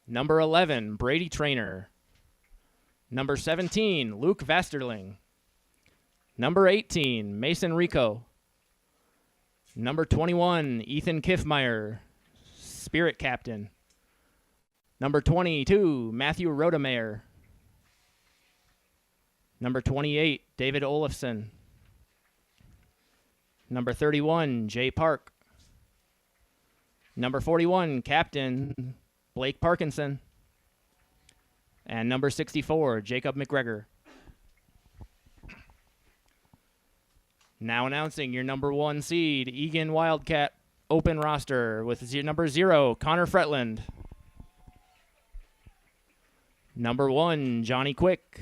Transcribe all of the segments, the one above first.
Number 11, Brady Traynor. Number 17, Luke Vasterling. Number 18, Mason Rico. Number 21, Ethan Kiffmeyer, Spirit Captain. Number 22, Matthew Rodemeyer. Number 28, David Olafson. Number 31, Jay Park. Number 41, Captain Blake Parkinson. And number 64, Jacob McGregor. Now announcing your number 1 seed, Eagan Wildcat Open roster with number 0, Connor Fretland. Number 1, Johnny Quick.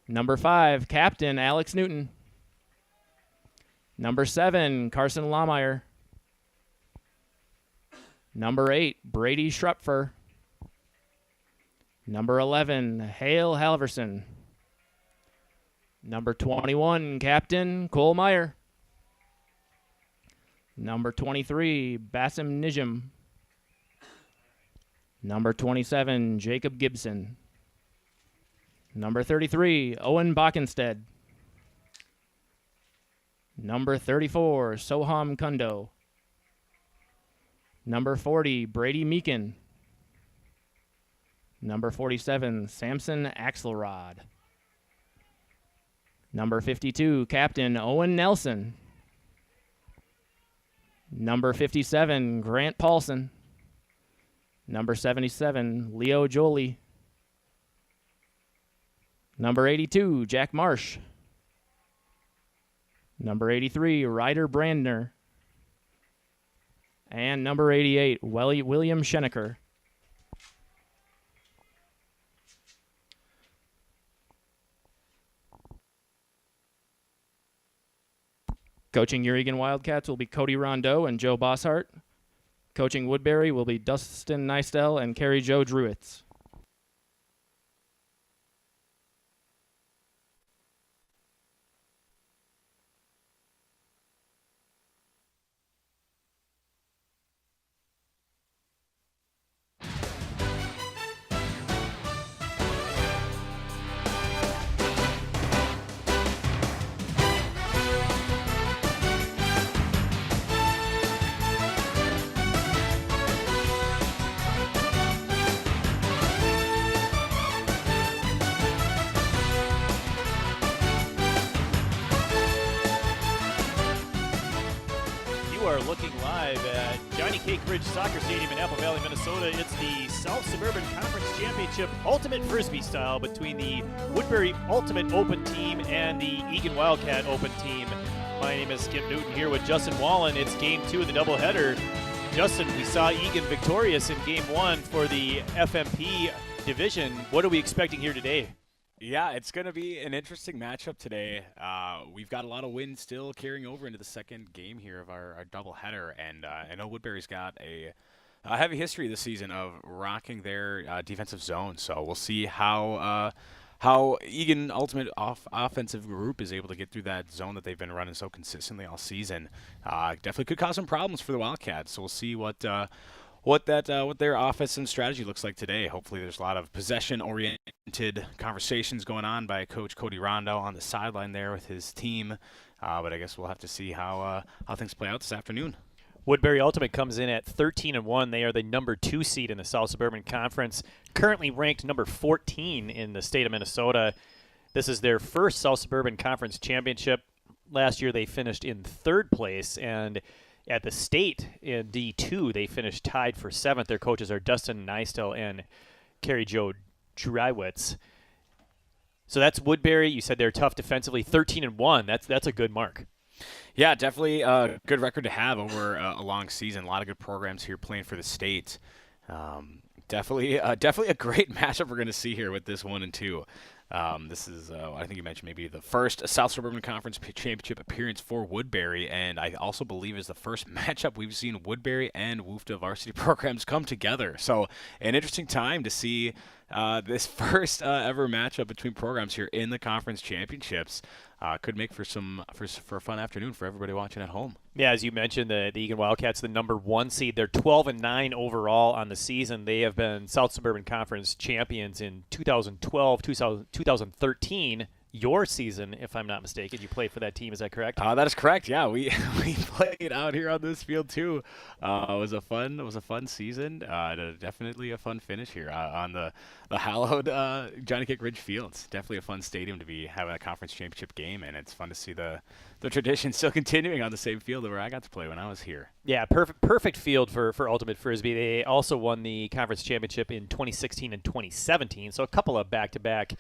Number 5, Captain Alex Newton. Number 7, Carson Lohmeyer. Number 8, Brady Schrepfer. Number 11, Hale Halverson. Number 21, Captain Cole Meyer. Number 23, Bassem Nijam. Number 27, Jacob Gibson. Number 33, Owen Bockenstead. Number 34, Soham Kundo. Number 40, Brady Meekin. Number 47, Samson Axelrod. Number 52, Captain Owen Nelson. Number 57, Grant Paulson. Number 77, Leo Jolie. Number 82, Jack Marsh. Number 83, Ryder Brandner. And number 88, William Schenecker. Coaching your Eagan Wildcats will be Cody Rondeau and Joe Bosshart. Coaching Woodbury will be Dustin Neistel and Carrie Jo Druitz. Looking live at Johnny Cake Ridge Soccer Stadium in Apple Valley, Minnesota. It's the South Suburban Conference Championship Ultimate Frisbee style between the Woodbury Ultimate Open Team and the Eagan Wildcat Open Team. My name is Skip Newton here with Justin Wallen. It's game 2 of the doubleheader. Justin, we saw Eagan victorious in game 1 for the FMP division. What are we expecting here today? Yeah, it's going to be an interesting matchup today. We've got a lot of wind still carrying over into the second game here of our doubleheader, and I know Woodbury's got a heavy history this season of rocking their defensive zone. So we'll see how Eagan Ultimate offensive group is able to get through that zone that they've been running so consistently all season. Definitely could cause some problems for the Wildcats. So we'll see what their offense and strategy looks like today. Hopefully there's a lot of possession-oriented conversations going on by Coach Cody Rondeau on the sideline there with his team. But I guess we'll have to see how things play out this afternoon. Woodbury Ultimate comes in at 13-1. They are the number 2 seed in the South Suburban Conference, currently ranked number 14 in the state of Minnesota. This is their first South Suburban Conference championship. Last year they finished in 3rd place, and at the state in D2, they finished tied for 7th. Their coaches are Dustin Neistel and Carrie Jo Druitz. So that's Woodbury. You said they're tough defensively, 13-1. That's a good mark. Yeah, definitely a good record to have over a long season. A lot of good programs here playing for the state. Definitely a great matchup we're going to see here with this 1 and 2. This is, I think you mentioned maybe the first South Suburban Conference Championship appearance for Woodbury, and I also believe is the first matchup we've seen Woodbury and WUFTA varsity programs come together. So an interesting time to see this first ever matchup between programs here in the conference championships could make for a fun afternoon for everybody watching at home. Yeah, as you mentioned, the Eagan Wildcats, the number 1 seed. They're 12-9 overall on the season. They have been South Suburban Conference champions in 2012, 2013. Your season, if I'm not mistaken, you played for that team. Is that correct? That is correct. Yeah, we played out here on this field too. It was a fun season. Definitely a fun finish here on the hallowed Johnny Kick Ridge Fields. Definitely a fun stadium to be having a conference championship game, and it's fun to see the tradition still continuing on the same field where I got to play when I was here. Yeah, perfect field for Ultimate Frisbee. They also won the conference championship in 2016 and 2017, so a couple of back-to-back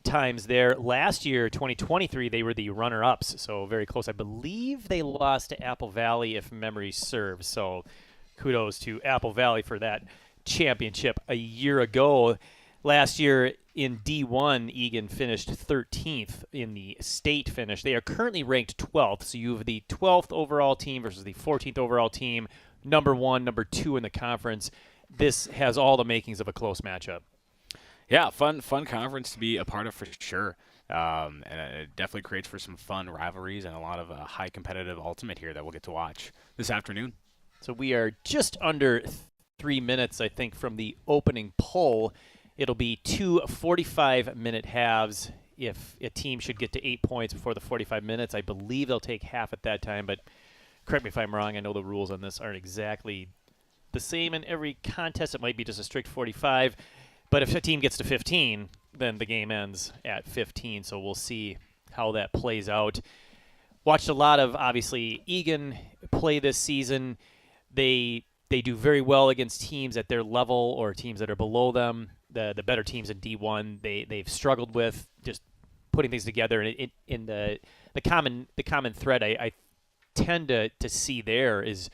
times there. Last year, 2023, they were the runner-ups, so very close. I believe they lost to Apple Valley, if memory serves, so kudos to Apple Valley for that championship a year ago. Last year in D1, Eagan finished 13th in the state finish. They are currently ranked 12th, so you have the 12th overall team versus the 14th overall team, number 1, number 2 in the conference. This has all the makings of a close matchup. Yeah, fun conference to be a part of for sure. And it definitely creates for some fun rivalries and a lot of high competitive ultimate here that we'll get to watch this afternoon. So we are just under 3 minutes, I think, from the opening poll. It'll be 2 45-minute halves. If a team should get to 8 points before the 45 minutes, I believe they'll take half at that time. But correct me if I'm wrong. I know the rules on this aren't exactly the same in every contest. It might be just a strict 45. But if a team gets to 15, then the game ends at 15. So we'll see how that plays out. Watched a lot of, obviously, Eagan play this season. They do very well against teams at their level or teams that are below them. The better teams in D1, they've struggled with just putting things together. And in the common thread I tend to see there is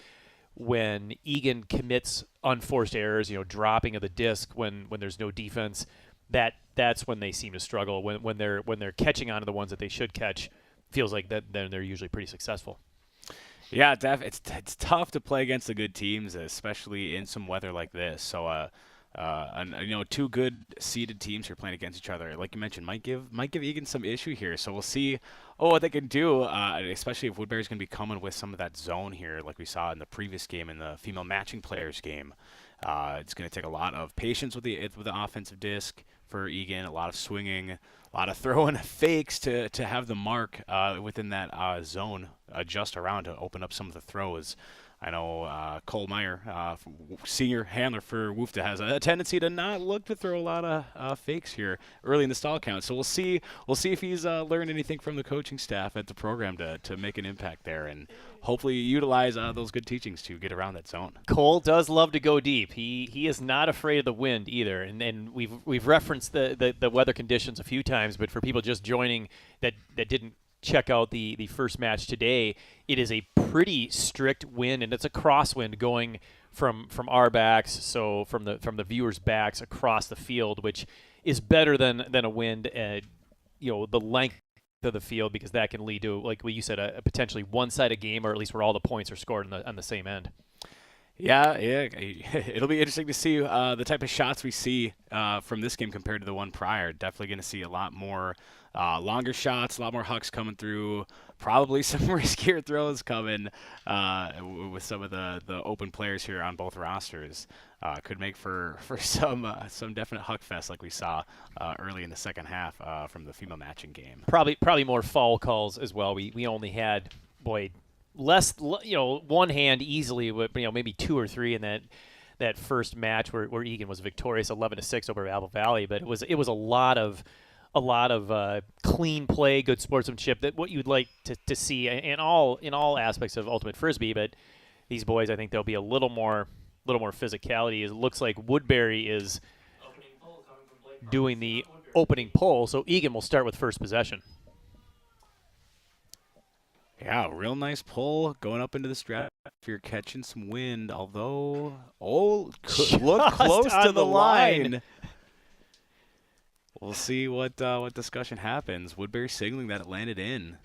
when Eagan commits unforced errors, dropping of the disc when there's no defense, that's when they seem to struggle. When they're catching on to the ones that they should catch, feels like that then they're usually pretty successful. Yeah, it's tough to play against the good teams, especially in some weather like this. So, two good seeded teams here playing against each other, like you mentioned, might give Eagan some issue here. So we'll see what they can do, especially if Woodbury's going to be coming with some of that zone here, like we saw in the previous game in the female matching players game. It's going to take a lot of patience with the offensive disc for Eagan, a lot of swinging, a lot of throwing fakes to have the mark within that zone just around to open up some of the throws. I know Cole Meyer, senior handler for Woofta, has a tendency to not look to throw a lot of fakes here early in the stall count. So we'll see if he's learned anything from the coaching staff at the program to make an impact there, and hopefully utilize those good teachings to get around that zone. Cole does love to go deep. He is not afraid of the wind either, and we've referenced the weather conditions a few times, but for people just joining that didn't check out the first match today, it is a pretty strict wind, and it's a crosswind going from our backs, so from the viewers' backs across the field, which is better than a wind the length of the field, because that can lead to, like you said, a potentially one-sided game, or at least where all the points are scored on the same end. Yeah, it'll be interesting to see the type of shots we see from this game compared to the one prior. Definitely going to see a lot more longer shots, a lot more hucks coming through, probably some riskier throws coming with some of the open players here on both rosters. Could make for some definite huck fest like we saw early in the second half from the female matching game. Probably more foul calls as well. We only had less, one hand easily, maybe 2 or 3 in that first match where Eagan was victorious 11-6 over Apple Valley, but it was a lot of clean play, good sportsmanship, that what you'd like to see in all aspects of Ultimate Frisbee. But these boys, I think there'll be a little more physicality. It looks like Woodbury is doing the opening pull, so Eagan will start with first possession. Yeah, real nice pull going up into the strap. If you're catching some wind, although look close to the line. We'll see what discussion happens. Woodbury signaling that it landed in.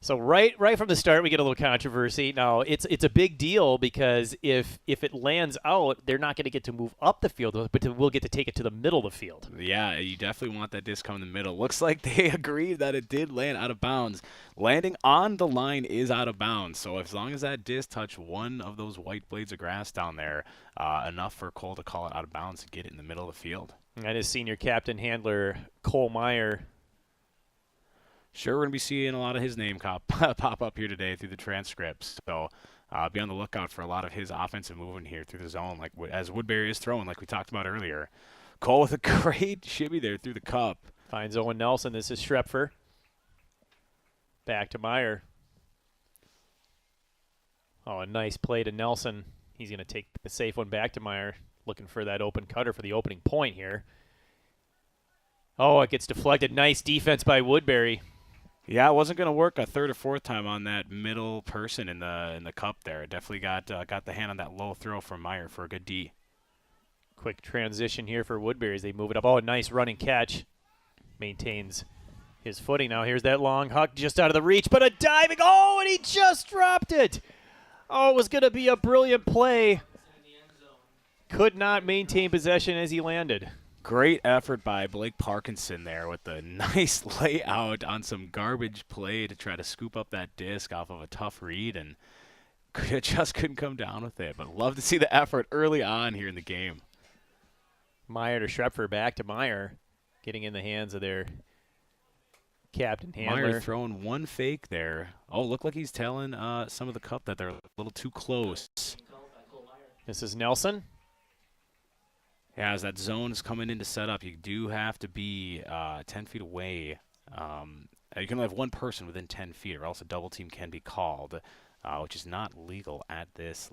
So right from the start, we get a little controversy. Now it's a big deal because if it lands out, they're not going to get to move up the field, but we'll get to take it to the middle of the field. Yeah, you definitely want that disc coming in the middle. Looks like they agreed that it did land out of bounds. Landing on the line is out of bounds. So as long as that disc touched one of those white blades of grass down there, enough for Cole to call it out of bounds and get it in the middle of the field. And his senior captain handler, Cole Meyer. Sure, we're going to be seeing a lot of his name pop up here today through the transcripts. So be on the lookout for a lot of his offensive movement here through the zone, like as Woodbury is throwing, like we talked about earlier. Cole with a great shimmy there through the cup. Finds Owen Nelson. This is Schrepfer. Back to Meyer. Oh, a nice play to Nelson. He's going to take the safe one back to Meyer, looking for that open cutter for the opening point here. Oh, it gets deflected. Nice defense by Woodbury. Yeah, it wasn't going to work a third or fourth time on that middle person in the cup there. It definitely got the hand on that low throw from Meyer for a good D. Quick transition here for Woodbury as they move it up. Oh, a nice running catch. Maintains his footing now. Here's that long huck just out of the reach, but a diving. Oh, and he just dropped it. Oh, it was going to be a brilliant play. Could not maintain possession as he landed. Great effort by Blake Parkinson there with the nice layout on some garbage play to try to scoop up that disc off of a tough read, and just couldn't come down with it. But love to see the effort early on here in the game. Meyer to Schrepfer, back to Meyer, getting in the hands of their captain handler. Meyer throwing one fake there. Oh, looked like he's telling some of the cup that they're a little too close. This is Nelson. Yeah, as that zone is coming into setup, you do have to be 10 feet away. You can only have one person within 10 feet, or else a double team can be called, which is not legal at this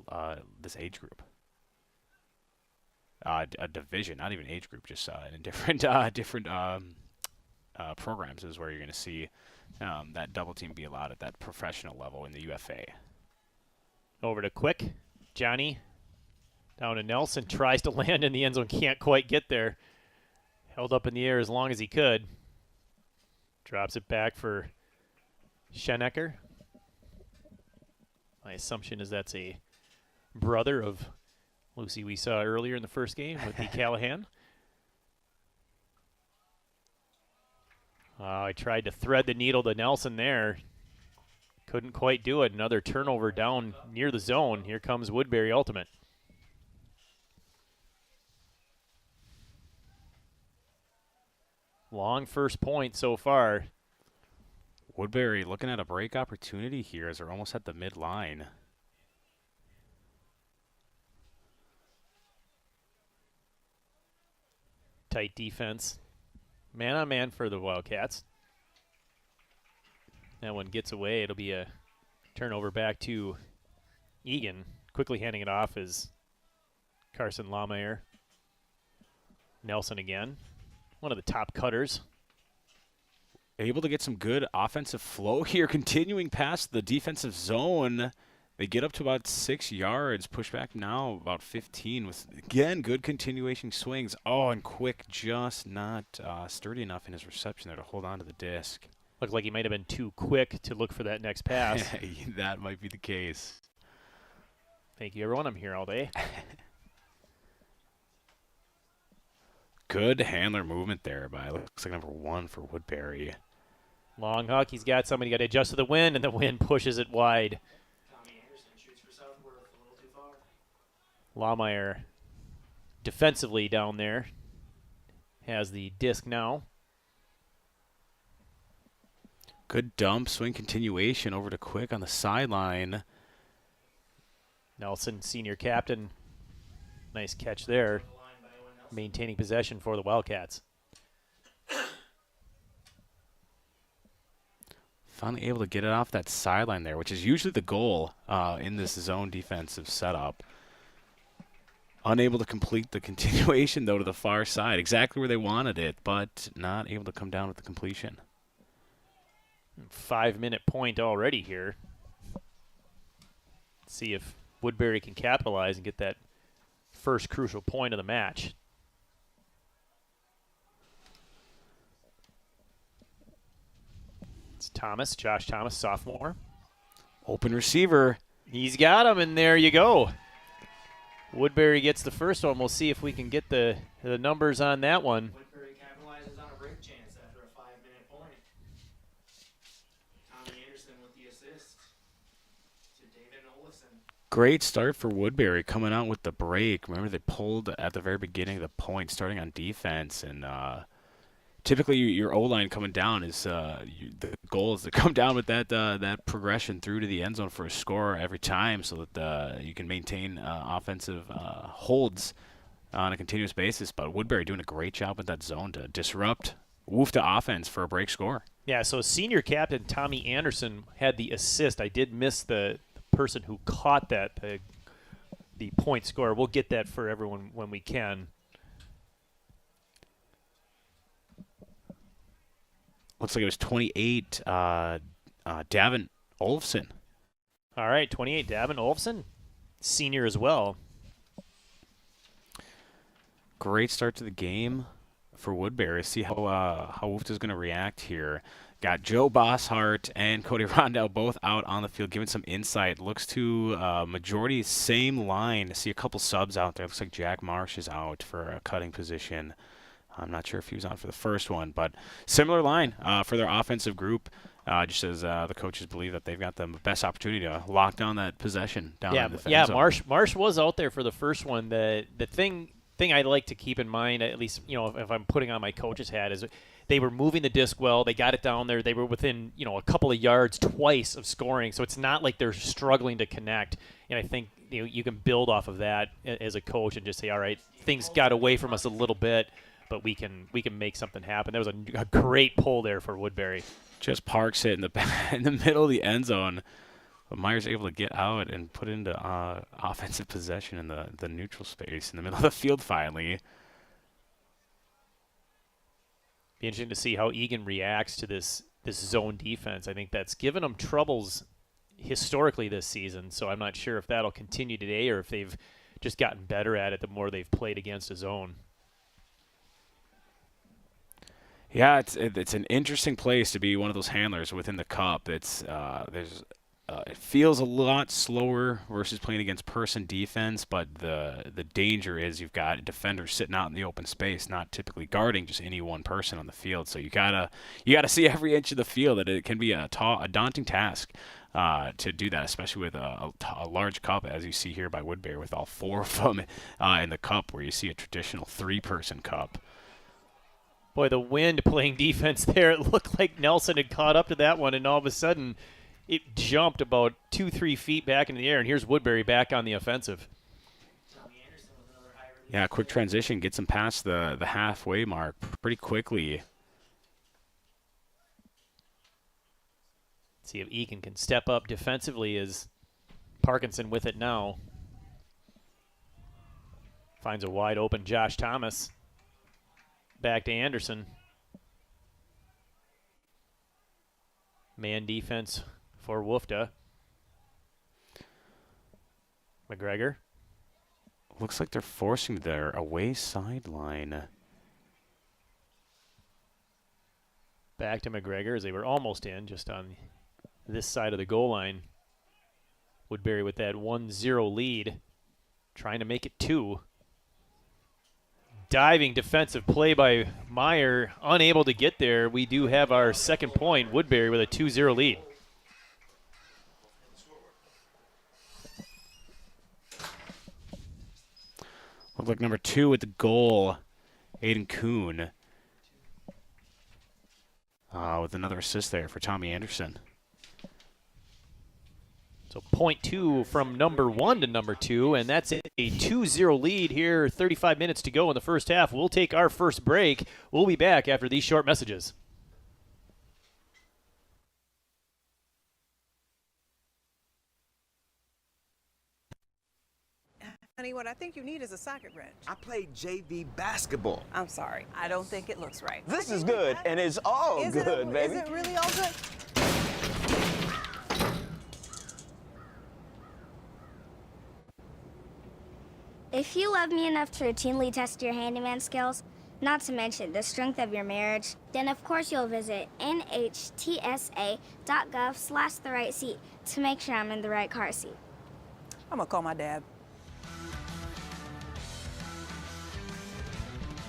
age group. A division, not even age group, just in different programs is where you're going to see that double team be allowed at that professional level in the UFA. Over to Quick. Johnny down to Nelson. Tries to land in the end zone. Can't quite get there. Held up in the air as long as he could. Drops it back for Schenecker. My assumption is that's a brother of Lucy we saw earlier in the first game with the Callahan. I tried to thread the needle to Nelson there. Couldn't quite do it. Another turnover down near the zone. Here comes Woodbury Ultimate. Long first point so far. Woodbury looking at a break opportunity here as they're almost at the midline. Tight defense. Man on man for the Wildcats. That one gets away. It'll be a turnover back to Eagan. Quickly handing it off is Carson Lamayer. Nelson again. One of the top cutters. Able to get some good offensive flow here, continuing past the defensive zone. They get up to about 6 yards, push back now about 15 with, again, good continuation swings. Oh, and Quick just not sturdy enough in his reception there to hold on to the disc. Looked like he might have been too quick to look for that next pass. That might be the case. Thank you, everyone. I'm here all day. Good handler movement there by, looks like number 1 for Woodbury. Long huck. He's got somebody got to adjust to the wind, and the wind pushes it wide. Lamayer defensively down there. Has the disc now. Good dump, swing continuation over to Quick on the sideline. Nelson, senior captain. Nice catch there. Maintaining possession for the Wildcats. Finally able to get it off that sideline there, which is usually the goal in this zone defensive setup. Unable to complete the continuation, though, to the far side. Exactly where they wanted it, but not able to come down with the completion. 5-minute point already here. See if Woodbury can capitalize and get that first crucial point of the match. It's Thomas, Josh Thomas, sophomore. Open receiver. He's got him, and there you go. Woodbury gets the first one. We'll see if we can get the numbers on that one. Woodbury capitalizes on a break chance after a 5-minute point. Tommy Anderson with the assist to David Olafson. Great start for Woodbury coming out with the break. Remember, they pulled at the very beginning of the point, starting on defense, and typically your O-line coming down is the goal is to come down with that progression through to the end zone for a score every time, so that you can maintain offensive holds on a continuous basis. But Woodbury doing a great job with that zone to disrupt Woofta offense for a break score. Yeah, so senior captain Tommy Anderson had the assist. I did miss the person who caught that, the point score. We'll get that for everyone when we can. Looks like it was 28, Davin Olafson. All right, 28, Davin Olafson, senior as well. Great start to the game for Woodbury. See how Woofta's going to react here. Got Joe Bosshart and Cody Rondell both out on the field, giving some insight. Looks to majority same line. See a couple subs out there. Looks like Jack Marsh is out for a cutting position. I'm not sure if he was on for the first one, but similar line for their offensive group. Just as the coaches believe that they've got the best opportunity to lock down that possession down in the end zone. Marsh was out there for the first one. The thing I'd like to keep in mind, at least if I'm putting on my coach's hat, is they were moving the disc well. They got it down there. They were within a couple of yards twice of scoring, so it's not like they're struggling to connect. And I think you can build off of that as a coach and just say, all right, things got away from us a little bit, but we can make something happen. That was a great pull there for Woodbury. Just parks it in the middle of the end zone. But Meyer's able to get out and put into offensive possession in the neutral space in the middle of the field finally. Be interesting to see how Eagan reacts to this zone defense. I think that's given them troubles historically this season, so I'm not sure if that'll continue today or if they've just gotten better at it the more they've played against a zone. Yeah, it's an interesting place to be one of those handlers within the cup. It feels a lot slower versus playing against person defense, but the danger is you've got defenders sitting out in the open space, not typically guarding just any one person on the field. So you gotta see every inch of the field. That it can be a daunting task to do that, especially with a large cup, as you see here by Woodbury, with all four of them in the cup, where you see a traditional 3-person cup. Boy, the wind playing defense there. It looked like Nelson had caught up to that one, and all of a sudden it jumped about 2-3 feet back into the air, and here's Woodbury back on the offensive. Yeah, quick transition gets him past the halfway mark pretty quickly. See if Eagan can step up defensively as Parkinson with it now. Finds a wide open Josh Thomas. Back to Anderson. Man defense for Woofta. McGregor. Looks like they're forcing their away sideline. Back to McGregor as they were almost in, just on this side of the goal line. Woodbury with that 1-0 lead, trying to make it 2. Diving defensive play by Meyer, unable to get there. We do have our second point. Woodbury with a 2-0 lead. Looked like number 2 at the goal, Aiden Kuhn, with another assist there for Tommy Anderson. So point 2 from number 1 to number 2, and that's a 2-0 lead here, 35 minutes to go in the first half. We'll take our first break. We'll be back after these short messages. Honey, what I think you need is a socket wrench. I played JV basketball. I'm sorry. I don't think it looks right. This is good, and it's all good, baby. Is it really all good? If you love me enough to routinely test your handyman skills, not to mention the strength of your marriage, then of course you'll visit nhtsa.gov/the right seat to make sure I'm in the right car seat. I'm gonna call my dad.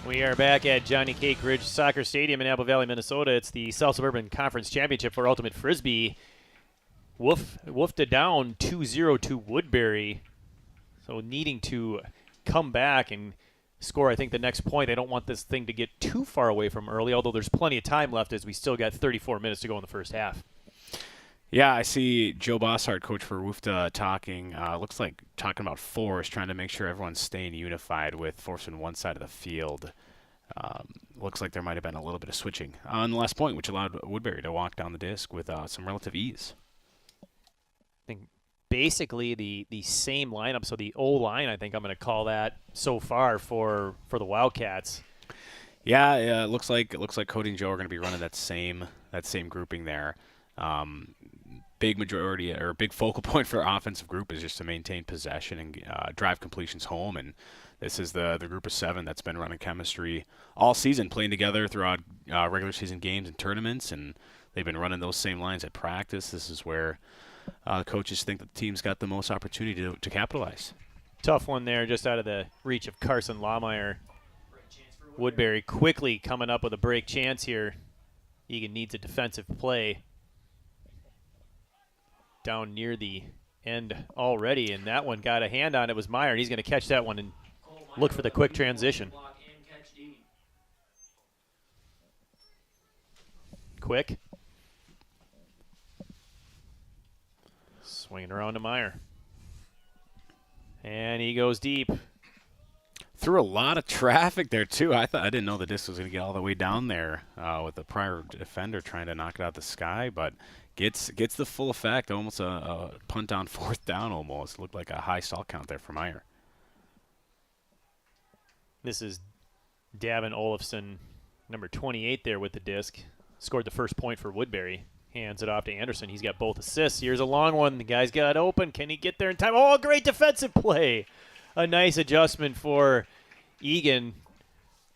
We are back at Johnny Cake Ridge Soccer Stadium in Apple Valley, Minnesota. It's the South Suburban Conference Championship for Ultimate Frisbee. Woofed it down 2-0 to Woodbury. So needing to come back and score, I think, the next point. They don't want this thing to get too far away from early, although there's plenty of time left as we still got 34 minutes to go in the first half. Yeah, I see Joe Bossart, coach for Woofta, talking. Looks like talking about force, trying to make sure everyone's staying unified with force on one side of the field. Looks like there might have been a little bit of switching on the last point, which allowed Woodbury to walk down the disc with some relative ease. I think basically the same lineup. So the O-line, I think I'm going to call that so far for the Wildcats. Yeah, it looks like Cody and Joe are going to be running that same grouping there. Big majority or big focal point for our offensive group is just to maintain possession and drive completions home. And this is the group of 7 that's been running chemistry all season, playing together throughout regular season games and tournaments. And they've been running those same lines at practice. This is where coaches think that the team's got the most opportunity to capitalize. Tough one there, just out of the reach of Carson Lawmeyer. Woodbury quickly coming up with a break chance here. Eagan needs a defensive play down near the end already, and that one got a hand on it. Was Meyer, and he's going to catch that one and look for the quick transition. Quick. Swinging around to Meyer. And he goes deep. Through a lot of traffic there, too. I didn't know the disc was going to get all the way down there with the prior defender trying to knock it out the sky, but gets the full effect, almost a punt down, 4th down almost. Looked like a high stall count there for Meyer. This is Davin Olofsson, number 28 there with the disc. Scored the first point for Woodbury. Hands it off to Anderson. He's got both assists. Here's a long one. The guy's got open. Can he get there in time? Oh, great defensive play. A nice adjustment for Eagan.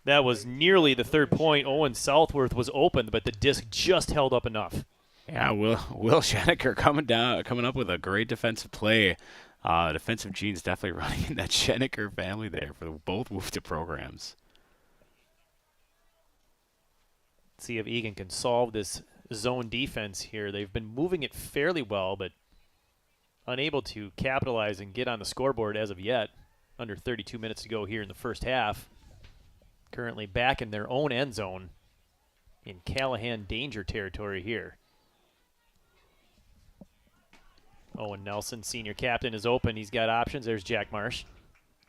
That was nearly the 3rd point. Owen Southworth was open, but the disc just held up enough. Yeah, Will Schenecker coming up with a great defensive play. Defensive genes definitely running in that Schenecker family there for both Woofta programs. Let's see if Eagan can solve this zone defense here. They've been moving it fairly well, but unable to capitalize and get on the scoreboard as of yet. Under 32 minutes to go here in the first half. Currently back in their own end zone in Callahan danger territory here. Owen Nelson, senior captain, is open. He's got options. There's Jack Marsh,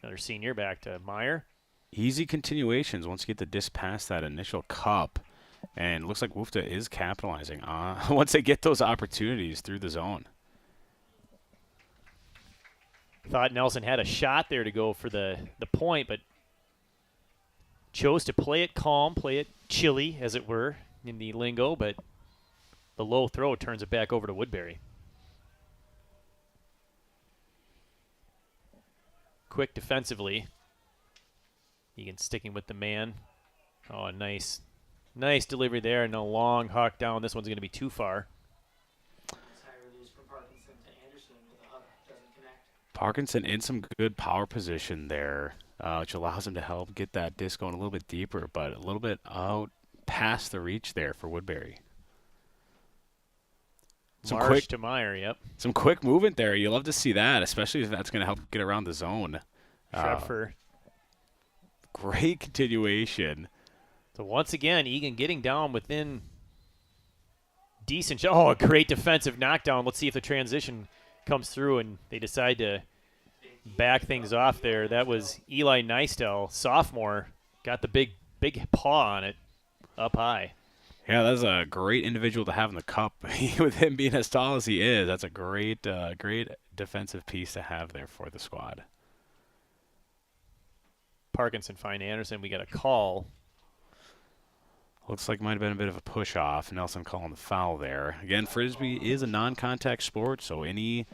another senior, back to Meyer. Easy continuations once you get the disc past that initial cup. And it looks like Woofta is capitalizing once they get those opportunities through the zone. Thought Nelson had a shot there to go for the point, but chose to play it calm, play it chilly, as it were, in the lingo, but the low throw turns it back over to Woodbury. Quick defensively. Eagan sticking with the man. Oh, a nice delivery there, and a long huck down. This one's going to be too far. Parkinson in some good power position there, which allows him to help get that disc going a little bit deeper, but a little bit out past the reach there for Woodbury. Marsh to Meyer, yep. Some quick movement there. You love to see that, especially if that's going to help get around the zone. Treffer. Great continuation. So once again, Eagan getting down within decent. Oh, a great defensive knockdown. Let's see if the transition comes through and they decide to back things off there. That was Eli Neistel, sophomore, got the big paw on it up high. Yeah, that's a great individual to have in the cup. With him being as tall as he is, that's a great defensive piece to have there for the squad. Parkinson find Anderson. We got a call. Looks like might have been a bit of a push off. Nelson calling the foul there. Again, Frisbee is a non-contact sport, so any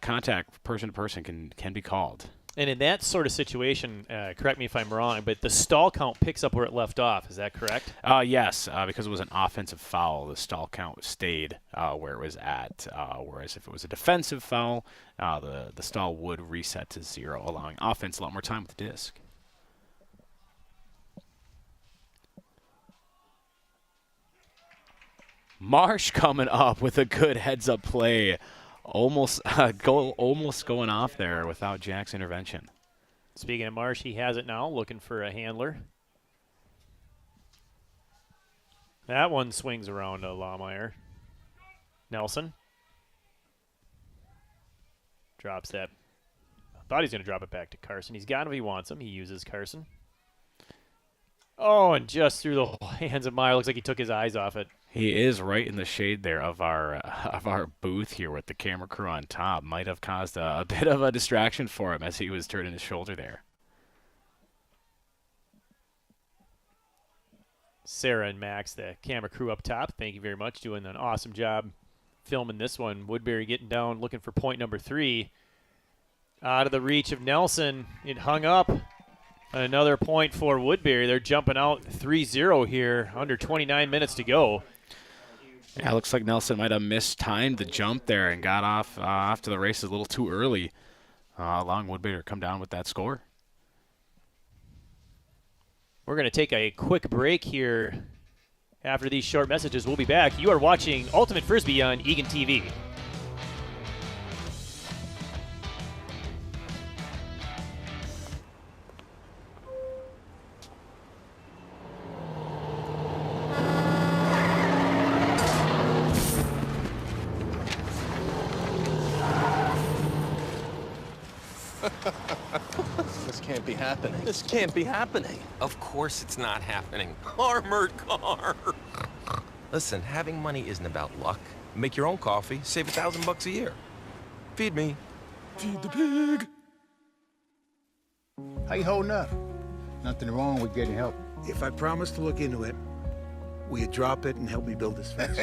contact person to person can be called. And in that sort of situation, correct me if I'm wrong, but the stall count picks up where it left off. Is that correct? Yes, because it was an offensive foul, the stall count stayed where it was at. Whereas if it was a defensive foul, the stall would reset to 0, allowing offense a lot more time with the disc. Marsh coming up with a good heads-up play. Almost going off there without Jack's intervention. Speaking of Marsh, he has it now, looking for a handler. That one swings around to Lawmeyer. Nelson. Drops that. I thought he's going to drop it back to Carson. He's got him if he wants him. He uses Carson. Oh, and just through the hands of Meyer. Looks like he took his eyes off it. He is right in the shade there of our booth here with the camera crew on top. Might have caused a bit of a distraction for him as he was turning his shoulder there. Sarah and Max, the camera crew up top, thank you very much. Doing an awesome job filming this one. Woodbury getting down, looking for point number 3. Out of the reach of Nelson. It hung up. Another point for Woodbury. They're jumping out 3-0 here, under 29 minutes to go. Yeah, looks like Nelson might have mistimed the jump there and got off to the races a little too early, allowing Woodbury to come down with that score. We're going to take a quick break here. After these short messages, we'll be back. You are watching Ultimate Frisbee on Eagan TV. This can't be happening. This can't be happening. Of course it's not happening. Armored car. Listen, having money isn't about luck. Make your own coffee, save $1,000 a year. Feed me. Feed the pig. How you holding up? Nothing wrong with getting help. If I promise to look into it, will you drop it and help me build this fence?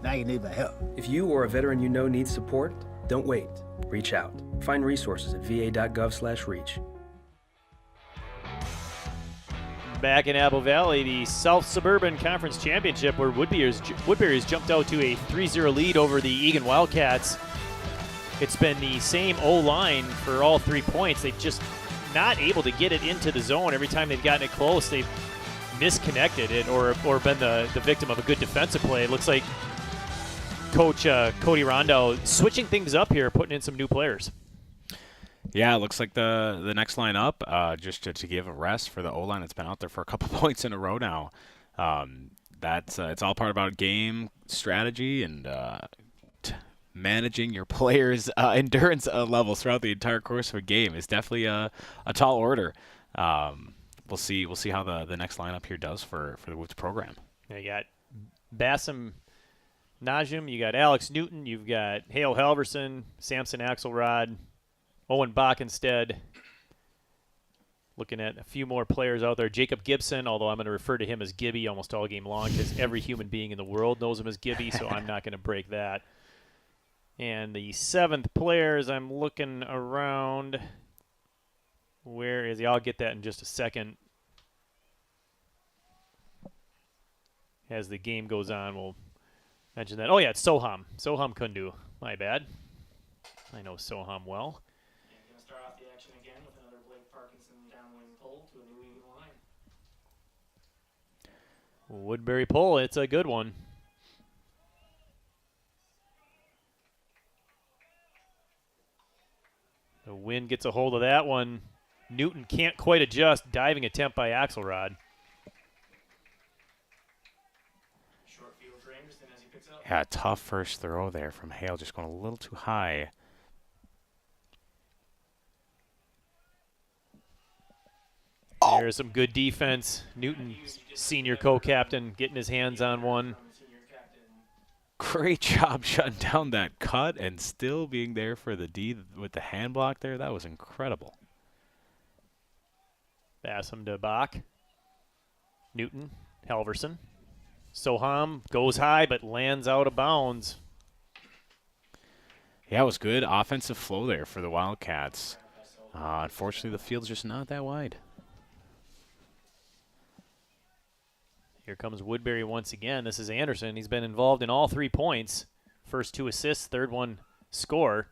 Now you need my help. If you or a veteran you know needs support, don't wait. Reach out. Find resources at va.gov/reach. Back in Apple Valley, the South Suburban Conference Championship, where Woodbury has jumped out to a 3-0 lead over the Eagan Wildcats. It's been the same O-line for all 3 points. They've just not able to get it into the zone. Every time they've gotten it close, they've misconnected it or been the victim of a good defensive play. It looks like Coach Cody Rondo switching things up here, putting in some new players. Yeah, it looks like the next line up, just to give a rest for the O-line that's been out there for a couple points in a row now. It's all part about game strategy and managing your players' endurance levels throughout the entire course of a game is definitely a tall order. We'll see how the next lineup here does for the Woods program. Yeah, you got Bassam Najum, you got Alex Newton, you've got Hale Halverson, Samson Axelrod, Owen Bockenstead. Looking at a few more players out there. Jacob Gibson, although I'm going to refer to him as Gibby almost all game long because every human being in the world knows him as Gibby, so I'm not going to break that. And the 7th players, I'm looking around. Where is he? I'll get that in just a second. As the game goes on, we'll mention that. Oh, yeah, it's Soham. Soham Kundu. My bad. I know Soham well. Going to start off the action again with another Blake Parkinson downwind pull to a new Eagan line. Woodbury pull. It's a good one. The wind gets a hold of that one. Newton can't quite adjust. Diving attempt by Axelrod. Short field for Anderson as he picks up. Yeah, tough first throw there from Hale, just going a little too high. There's some good defense. Newton, senior co-captain, getting his hands on one. Great job shutting down that cut and still being there for the D with the hand block there. That was incredible. Bassam to Bach. Newton, Halverson. Soham goes high but lands out of bounds. Yeah, it was good offensive flow there for the Wildcats. Unfortunately, the field's just not that wide. Here comes Woodbury once again. This is Anderson. He's been involved in all 3 points. First 2 assists, third one score.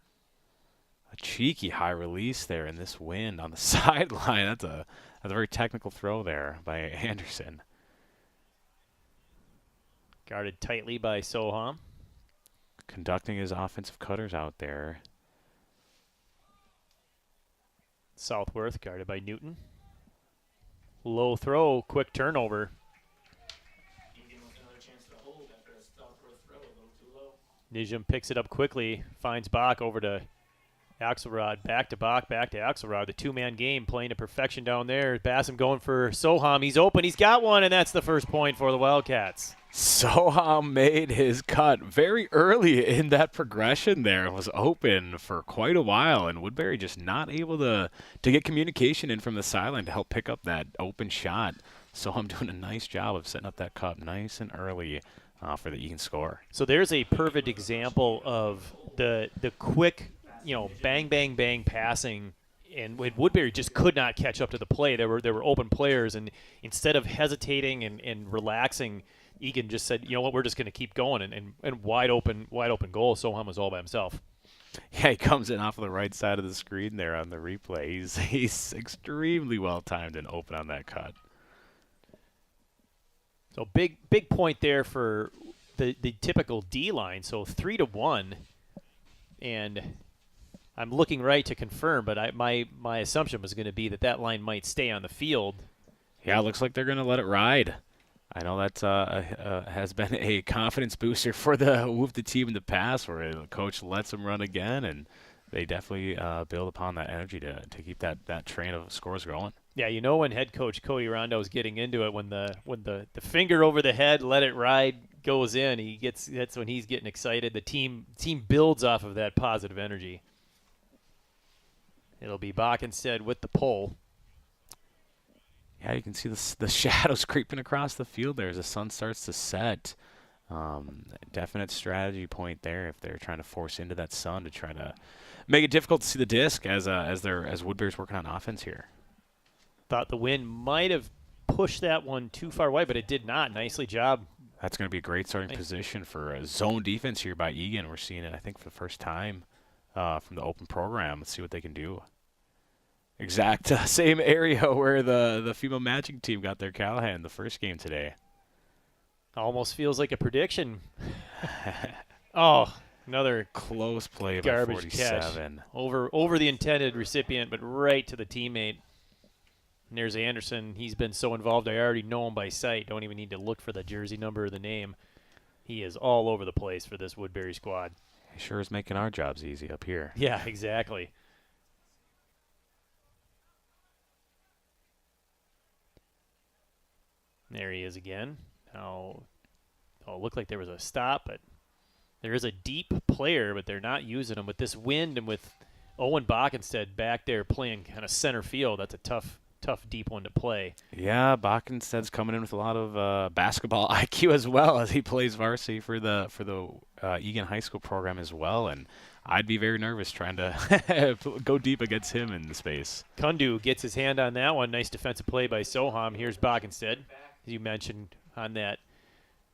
A cheeky high release there in this wind on the sideline. That's a very technical throw there by Anderson. Guarded tightly by Soham. Conducting his offensive cutters out there. Southworth guarded by Newton. Low throw, quick turnover. Nijum picks it up quickly, finds Bach over to Axelrod, back to Bach, back to Axelrod. The 2-man game playing to perfection down there. Bassam going for Soham. He's open, he's got one, and that's the first point for the Wildcats. Soham made his cut very early in that progression there. It was open for quite a while, and Woodbury just not able to get communication in from the sideline to help pick up that open shot. Soham doing a nice job of setting up that cut nice and early for the Eagan score. So there's a perfect example of the quick, bang, bang, bang passing, and Woodbury just could not catch up to the play. There were open players, and instead of hesitating and relaxing, Eagan just said, you know what, we're just going to keep going, and wide open goal. Soham was all by himself. Yeah, he comes in off of the right side of the screen there on the replay. He's extremely well timed and open on that cut. So big point there for the typical D line. So 3-1, and I'm looking right to confirm, but my assumption was going to be that line might stay on the field. Yeah, it looks like they're going to let it ride. I know that has been a confidence booster for the team in the past, where the coach lets them run again, and they definitely build upon that energy to keep that train of scores going. Yeah, when head coach Cody Rondo is getting into it, when the finger over the head, let it ride, goes in, that's when he's getting excited. The team builds off of that positive energy. It'll be Bach instead with the pull. Yeah, you can see the shadows creeping across the field there as the sun starts to set. Definite strategy point there if they're trying to force into that sun to try to make it difficult to see the disc as Woodbury's working on offense here. Thought the wind might have pushed that one too far away, but it did not. Nicely job. That's going to be a great starting position for a zone defense here by Eagan. We're seeing it, I think, for the first time from the open program. Let's see what they can do. Exact same area where the female matching team got their Callahan the first game today. Almost feels like a prediction. Oh, another close play garbage by 47. Catch. Over the intended recipient, but right to the teammate. And there's Anderson. He's been so involved, I already know him by sight. Don't even need to look for the jersey number or the name. He is all over the place for this Woodbury squad. He sure is making our jobs easy up here. Yeah, exactly. There he is again. Now, it looked like there was a stop, but there is a deep player, but they're not using him. With this wind and with Owen Backenstead back there playing kind of center field, that's a tough deep one to play. Yeah, Backenstead's coming in with a lot of basketball IQ as well, as he plays varsity for the Eagan High School program as well, and I'd be very nervous trying to go deep against him in the space. Kundu gets his hand on that one. Nice defensive play by Soham. Here's Backenstead, as you mentioned, on that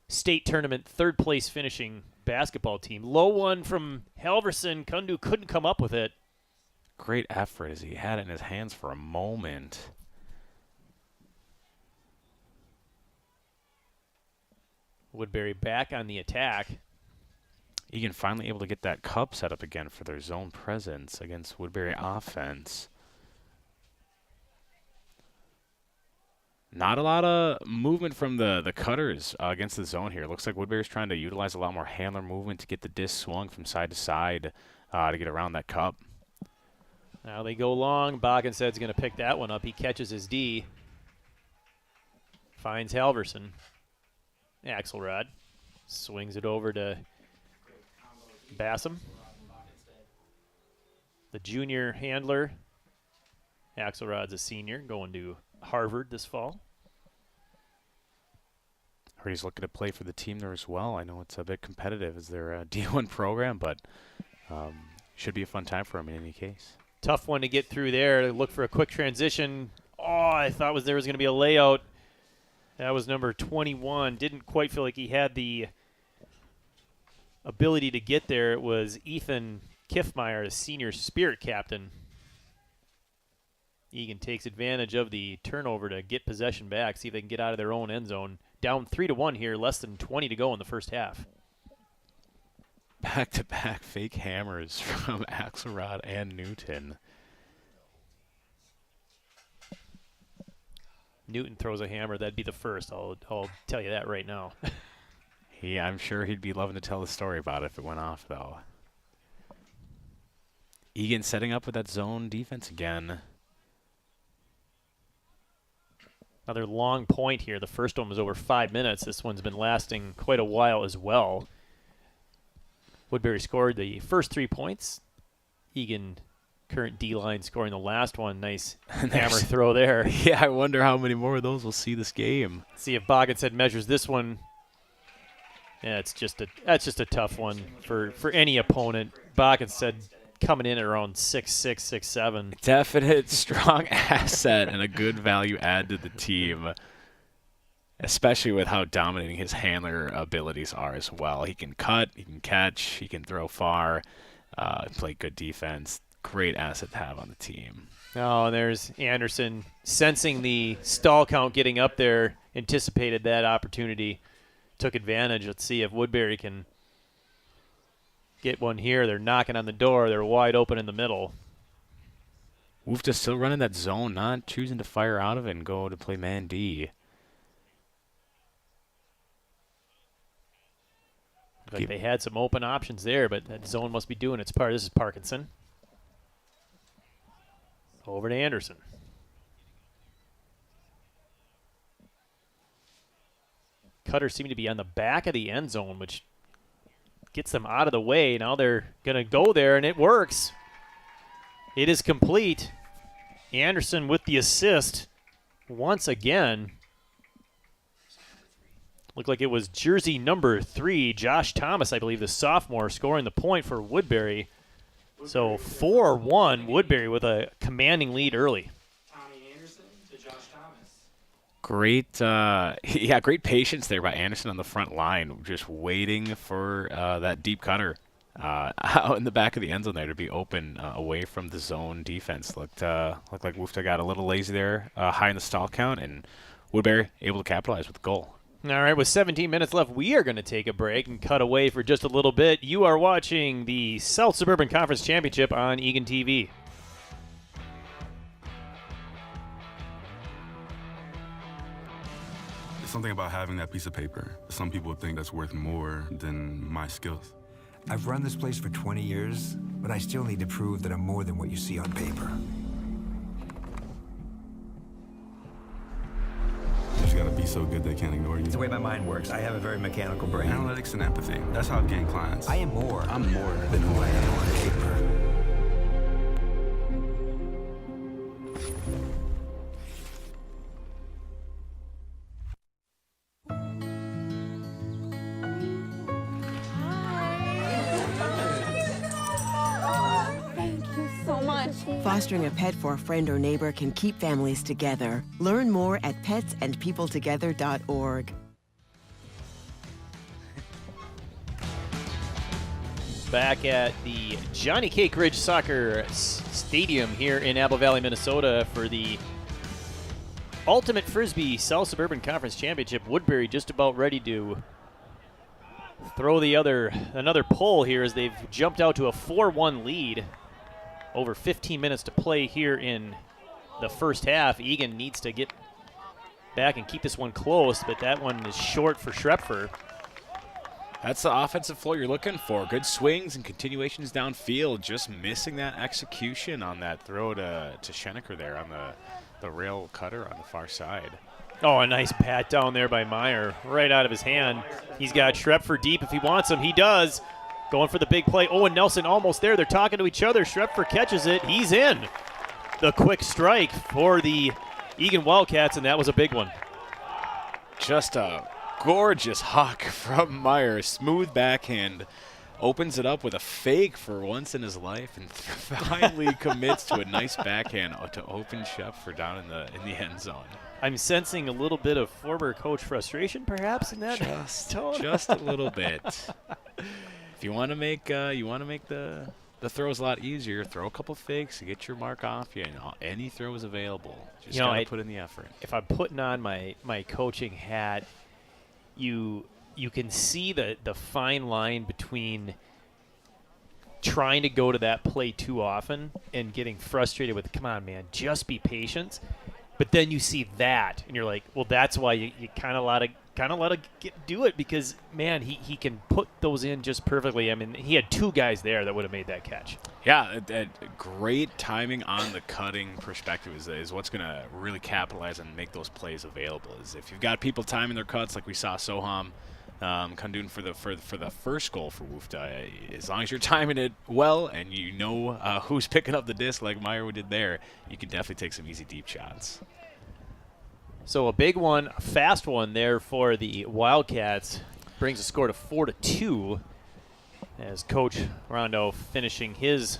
state tournament third place finishing basketball team. Low one from Halverson. Kundu couldn't come up with it. Great effort as he had it in his hands for a moment. Woodbury back on the attack. Eagan finally able to get that cup set up again for their zone presence against Woodbury offense. Not a lot of movement from the cutters against the zone here. Looks like Woodbury's trying to utilize a lot more handler movement to get the disc swung from side to side to get around that cup. Now they go long. Backenstead's going to pick that one up. He catches his D. Finds Halverson. Axelrod swings it over to Bassam. The junior handler. Axelrod's a senior going to Harvard this fall. Heard he's looking to play for the team there as well. I know it's a bit competitive as their D1 program, but should be a fun time for him in any case. Tough one to get through there. Look for a quick transition. Oh, I thought there was going to be a layout. That was number 21. Didn't quite feel like he had the ability to get there. It was Ethan Kiffmeyer, the senior spirit captain. Eagan takes advantage of the turnover to get possession back, see if they can get out of their own end zone. Down 3-1 here, less than 20 to go in the first half. Back-to-back fake hammers from Axelrod and Newton. Newton throws a hammer, that'd be the first. I'll tell you that right now. I'm sure he'd be loving to tell the story about it if it went off, though. Eagan setting up with that zone defense again. Another long point here. The first one was over 5 minutes. This one's been lasting quite a while as well. Woodbury scored the first 3 points. Eagan, current D-line, scoring the last one. Nice hammer throw there. Yeah, I wonder how many more of those we'll see this game. See if Boggan's measures this one. Yeah, that's just a tough one for any opponent. Boggan said coming in at around 6'6", 6'7". Definite strong asset and a good value add to the team, especially with how dominating his handler abilities are as well. He can cut, he can catch, he can throw far, play good defense. Great asset to have on the team. Oh, there's Anderson sensing the stall count getting up there, anticipated that opportunity, took advantage. Let's see if Woodbury can get one here. They're knocking on the door. They're wide open in the middle. Woofta still running that zone, not choosing to fire out of it and go to play man D. Like they had some open options there, but that zone must be doing its part. This is Parkinson. Over to Anderson. Cutters seem to be on the back of the end zone, which gets them out of the way. Now they're going to go there, and it works. It is complete. Anderson with the assist once again. Looked like it was jersey number 3, Josh Thomas, I believe, the sophomore, scoring the point for Woodbury. So 4-1, Woodbury with a commanding lead early. Great, great patience there by Anderson on the front line, just waiting for that deep cutter out in the back of the end zone there to be open away from the zone defense. Looked like Woofta got a little lazy there, high in the stall count, and Woodbury able to capitalize with the goal. All right, with 17 minutes left, we are going to take a break and cut away for just a little bit. You are watching the South Suburban Conference Championship on Eagan TV. It's something about having that piece of paper. Some people think that's worth more than my skills. I've run this place for 20 years, but I still need to prove that I'm more than what you see on paper. You just gotta be so good they can't ignore you. It's the way my mind works. I have a very mechanical brain. Analytics and empathy. That's how I've gained clients. I am more. I'm more than who I am on paper. Fostering a pet for a friend or neighbor can keep families together. Learn more at petsandpeopletogether.org. Back at the Johnny Cake Ridge Soccer Stadium here in Apple Valley, Minnesota for the Ultimate Frisbee South Suburban Conference Championship. Woodbury just about ready to throw another pull here as they've jumped out to a 4-1 lead. Over 15 minutes to play here in the first half. Eagan needs to get back and keep this one close, but that one is short for Schrepfer. That's the offensive flow you're looking for. Good swings and continuations downfield. Just missing that execution on that throw to Schenecker there on the rail cutter on the far side. Oh, a nice pat down there by Meyer, right out of his hand. He's got Schrepfer deep if he wants him. He does. Going for the big play. Owen Nelson almost there. They're talking to each other. Schrepfer catches it. He's in. The quick strike for the Eagan Wildcats, and that was a big one. Just a gorgeous huck from Meyer. Smooth backhand opens it up with a fake for once in his life and finally commits to a nice backhand to open Shepard down in the end zone. I'm sensing a little bit of former coach frustration, perhaps, in that tone. Just a little bit. If you want to make the throws a lot easier, throw a couple fakes to get your mark off you, and any throw is available. Just gotta put in the effort. If I'm putting on my coaching hat, you can see the fine line between trying to go to that play too often and getting frustrated with, come on, man, just be patient. But then you see that, and you're like, well, that's why you kind of let it do it, because, man, he can put those in just perfectly. I mean, he had two guys there that would have made that catch. Yeah, great timing on the cutting perspective is what's going to really capitalize and make those plays available. Is if you've got people timing their cuts like we saw Soham Kundun for the first goal for Woofda, as long as you're timing it well and you know who's picking up the disc like Meyer did there, you can definitely take some easy deep shots. So a big one, a fast one there for the Wildcats, brings the score to 4-2 as Coach Rondo finishing his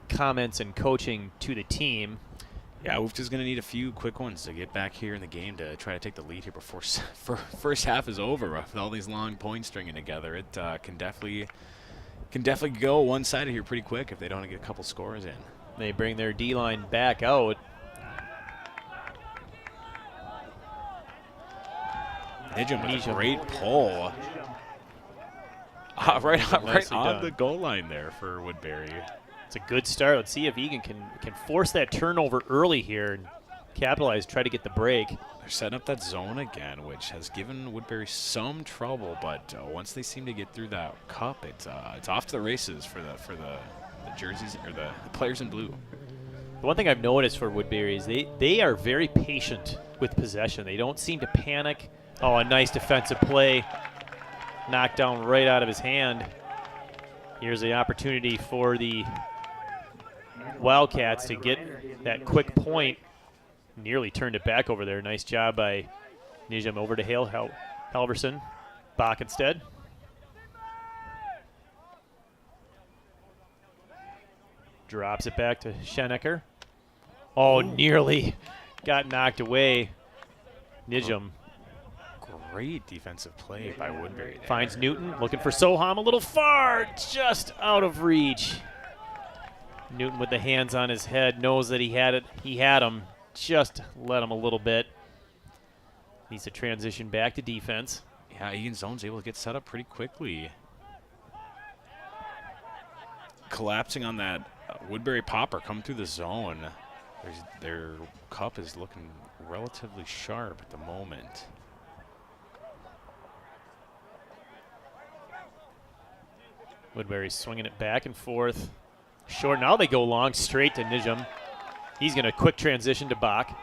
comments and coaching to the team. Yeah, Woofda's going to need a few quick ones to get back here in the game to try to take the lead here before first half is over. With all these long points stringing together, it can definitely go one-sided here pretty quick if they don't get a couple scores in. They bring their D-line back out. Nijam with a great pull. Right on the goal line there for Woodbury. It's a good start. Let's see if Eagan can force that turnover early here and capitalize, try to get the break. They're setting up that zone again, which has given Woodbury some trouble, but once they seem to get through that cup, it's off to the races for the jerseys or the players in blue. The one thing I've noticed for Woodbury is they are very patient with possession. They don't seem to panic. Oh, a nice defensive play. Knocked down right out of his hand. Here's the opportunity for the Wildcats to get that quick point. Nearly turned it back over there. Nice job by Nijam over to Halverson. Bach instead. Drops it back to Schenecker. Oh, nearly got knocked away. Nijam. Great defensive play by Woodbury there. Finds Newton, looking for Soham a little far, just out of reach. Newton with the hands on his head, knows that he had it. He had him, just let him a little bit. Needs to transition back to defense. Yeah, Eagan zone's able to get set up pretty quickly. Collapsing on that Woodbury popper, come through the zone. Their cup is looking relatively sharp at the moment. Woodbury swinging it back and forth. Short, now they go long, straight to Nijam. He's going to quick transition to Bach.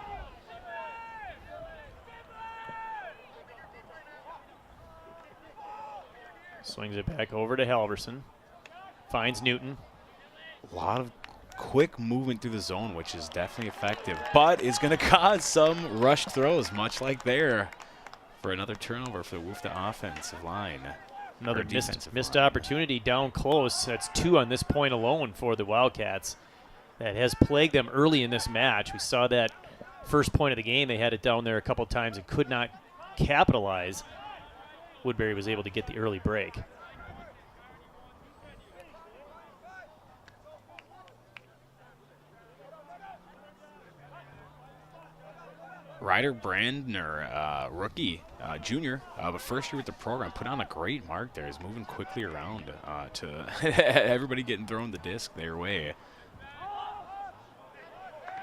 Swings it back over to Halverson. Finds Newton. A lot of quick movement through the zone, which is definitely effective, but is going to cause some rushed throws, much like there, for another turnover for the Woofda offensive line. Another missed opportunity down close. That's 2 on this point alone for the Wildcats. That has plagued them early in this match. We saw that first point of the game. They had it down there a couple times and could not capitalize. Woodbury was able to get the early break. Ryder Brandner, rookie, junior, but first year with the program, put on a great mark there. He's moving quickly around to everybody getting thrown the disc their way.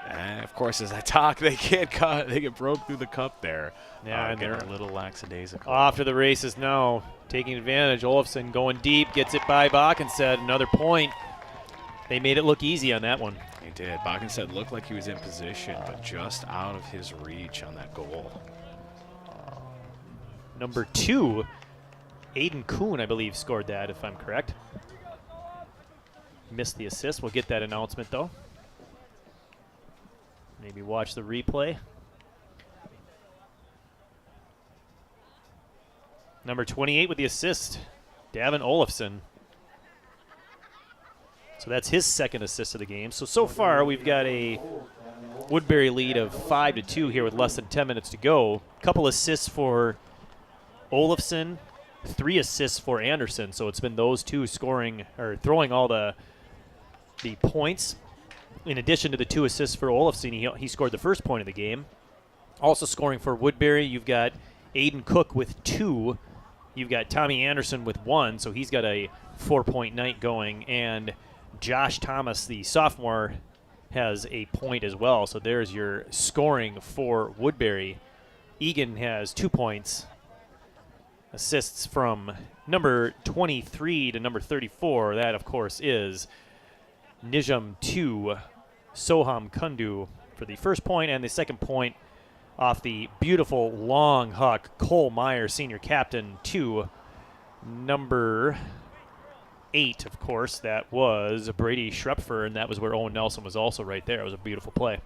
And of course, as I talk, they get broke through the cup there. Yeah, and they're a little lackadaisical. Off to the races now, taking advantage. Olofsson going deep, gets it by Backenstead. Another point. They made it look easy on that one. He did. Backenstead looked like he was in position, but just out of his reach on that goal. Number 2, Aiden Kuhn, I believe, scored that, if I'm correct. Missed the assist. We'll get that announcement, though. Maybe watch the replay. Number 28 with the assist. Davin Olofsson. So that's his second assist of the game. So far we've got a Woodbury lead of 5-2 here with less than 10 minutes to go. Couple assists for Olofsson, 3 assists for Anderson. So it's been those two scoring or throwing all the points. In addition to the 2 assists for Olofsson, he scored the first point of the game. Also scoring for Woodbury, you've got Aiden Cook with 2. You've got Tommy Anderson with 1, so he's got a 4-point night going. And Josh Thomas, the sophomore, has a point as well. So there's your scoring for Woodbury. Eagan has 2 points. Assists from number 23 to number 34. That, of course, is Nijam 2, Soham Kundu for the first point, and the second point off the beautiful long huck, Cole Meyer, senior captain, to number 8, of course. That was Brady Schrepfer, and that was where Owen Nelson was also right there. It was a beautiful play.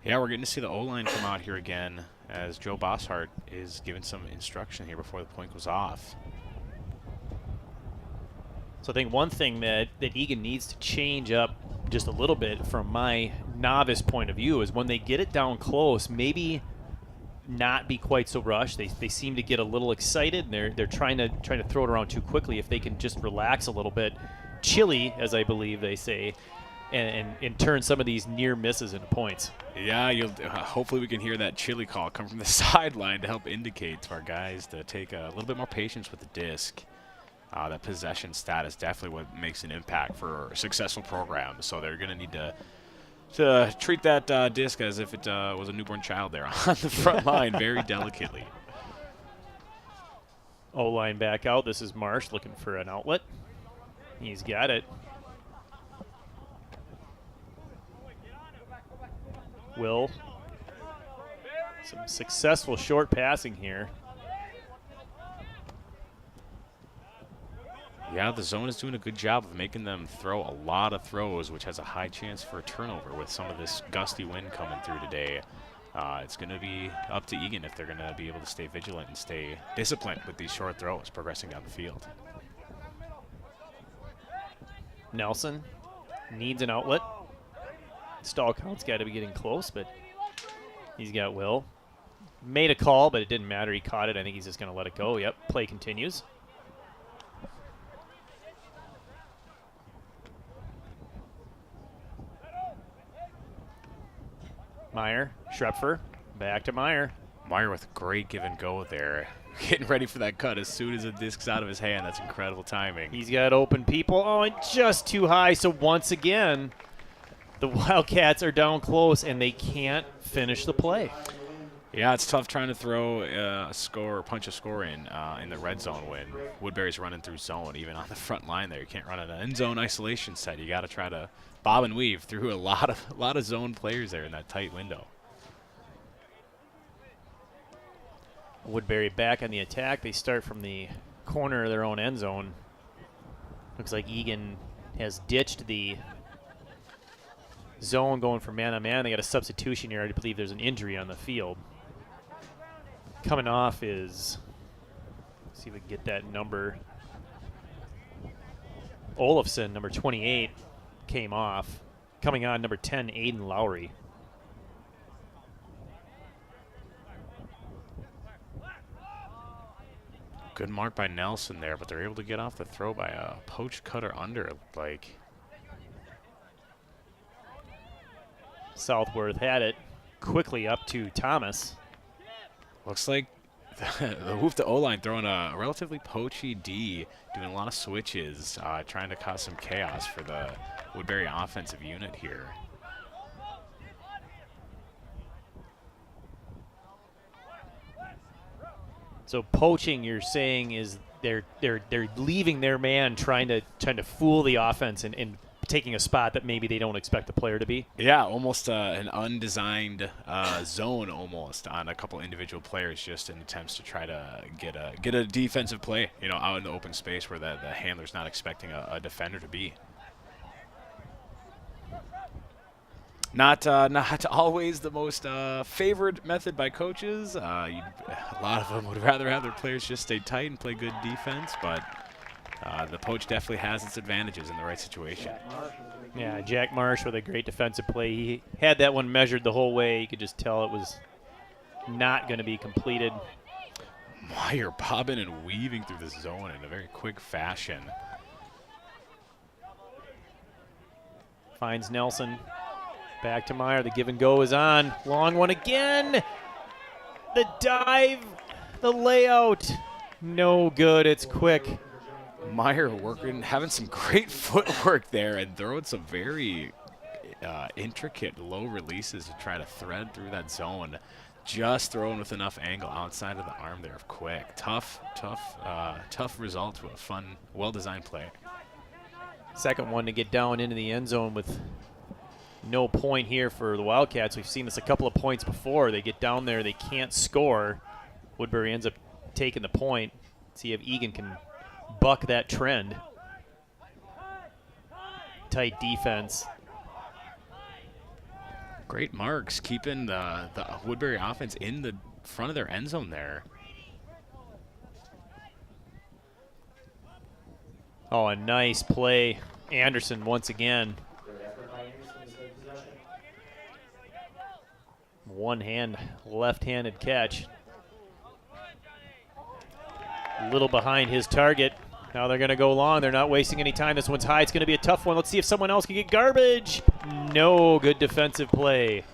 Yeah, we're getting to see the O-line come out here again as Joe Bosshart is giving some instruction here before the point goes off. So I think one thing that Eagan needs to change up just a little bit from my novice point of view is when they get it down close, maybe not be quite so rushed. They seem to get a little excited, and they're trying to throw it around too quickly. If they can just relax a little bit, chilly, as I believe they say, and turn some of these near misses into points. Yeah, hopefully we can hear that chili call come from the sideline to help indicate to our guys to take a little bit more patience with the disc. That possession stat is definitely what makes an impact for a successful program. So they're going to need to treat that disc as if it was a newborn child there on the front line very delicately. O-line back out. This is Marsh looking for an outlet. He's got it. Will. Some successful short passing here. Yeah, the zone is doing a good job of making them throw a lot of throws, which has a high chance for a turnover with some of this gusty wind coming through today. It's going to be up to Eagan if they're going to be able to stay vigilant and stay disciplined with these short throws progressing down the field. Nelson needs an outlet. Stall count's got to be getting close, but he's got Will. Made a call, but it didn't matter. He caught it. I think he's just going to let it go. Yep, play continues. Meyer, Schrepfer, back to Meyer. Meyer with great give and go there. Getting ready for that cut as soon as the disc's out of his hand. That's incredible timing. He's got open people. Oh, and just too high. So once again, the Wildcats are down close, and they can't finish the play. Yeah, it's tough trying to throw a score or punch a score in the red zone when Woodbury's running through zone, even on the front line there. You can't run an end zone isolation set. You got to try to bob and weave through a lot of zone players there in that tight window. Woodbury back on the attack. They start from the corner of their own end zone. Looks like Eagan has ditched the zone going for man-on-man. They got a substitution here. I believe there's an injury on the field. Coming off is, let's see if we can get that number. Olofsson, number 28, came off. Coming on, number 10, Aiden Lowry. Good mark by Nelson there, but they're able to get off the throw by a poach cutter under, it looked like. Southworth had it quickly up to Thomas. Looks like the Wolf to O-line throwing a relatively poachy D, doing a lot of switches, trying to cause some chaos for the Woodbury offensive unit here. So poaching, you're saying, is they're leaving their man trying to fool the offense and taking a spot that maybe they don't expect the player to be? Yeah, almost an undesigned zone almost on a couple individual players, just in attempts to try to get a defensive play, out in the open space where the handler's not expecting a defender to be. Not always the most favored method by coaches. A lot of them would rather have their players just stay tight and play good defense, but the poach definitely has its advantages in the right situation. Yeah, Jack Marsh with a great defensive play. He had that one measured the whole way. You could just tell it was not going to be completed. Meyer bobbing and weaving through the zone in a very quick fashion. Finds Nelson. Back to Meyer. The give and go is on. Long one again. The dive. The layout. No good. It's quick. Meyer having some great footwork there and throwing some very intricate low releases to try to thread through that zone. Just throwing with enough angle outside of the arm there of quick. Tough result to a fun, well-designed play. Second one to get down into the end zone with no point here for the Wildcats. We've seen this a couple of points before. They get down there, they can't score. Woodbury ends up taking the point. See if Eagan can buck that trend. Tight defense. Great marks, keeping the Woodbury offense in the front of their end zone there. Oh, a nice play. Anderson once again. Left-handed catch. A little behind his target. Now they're going to go long. They're not wasting any time. This one's high. It's going to be a tough one. Let's see if someone else can get garbage. No, good defensive play.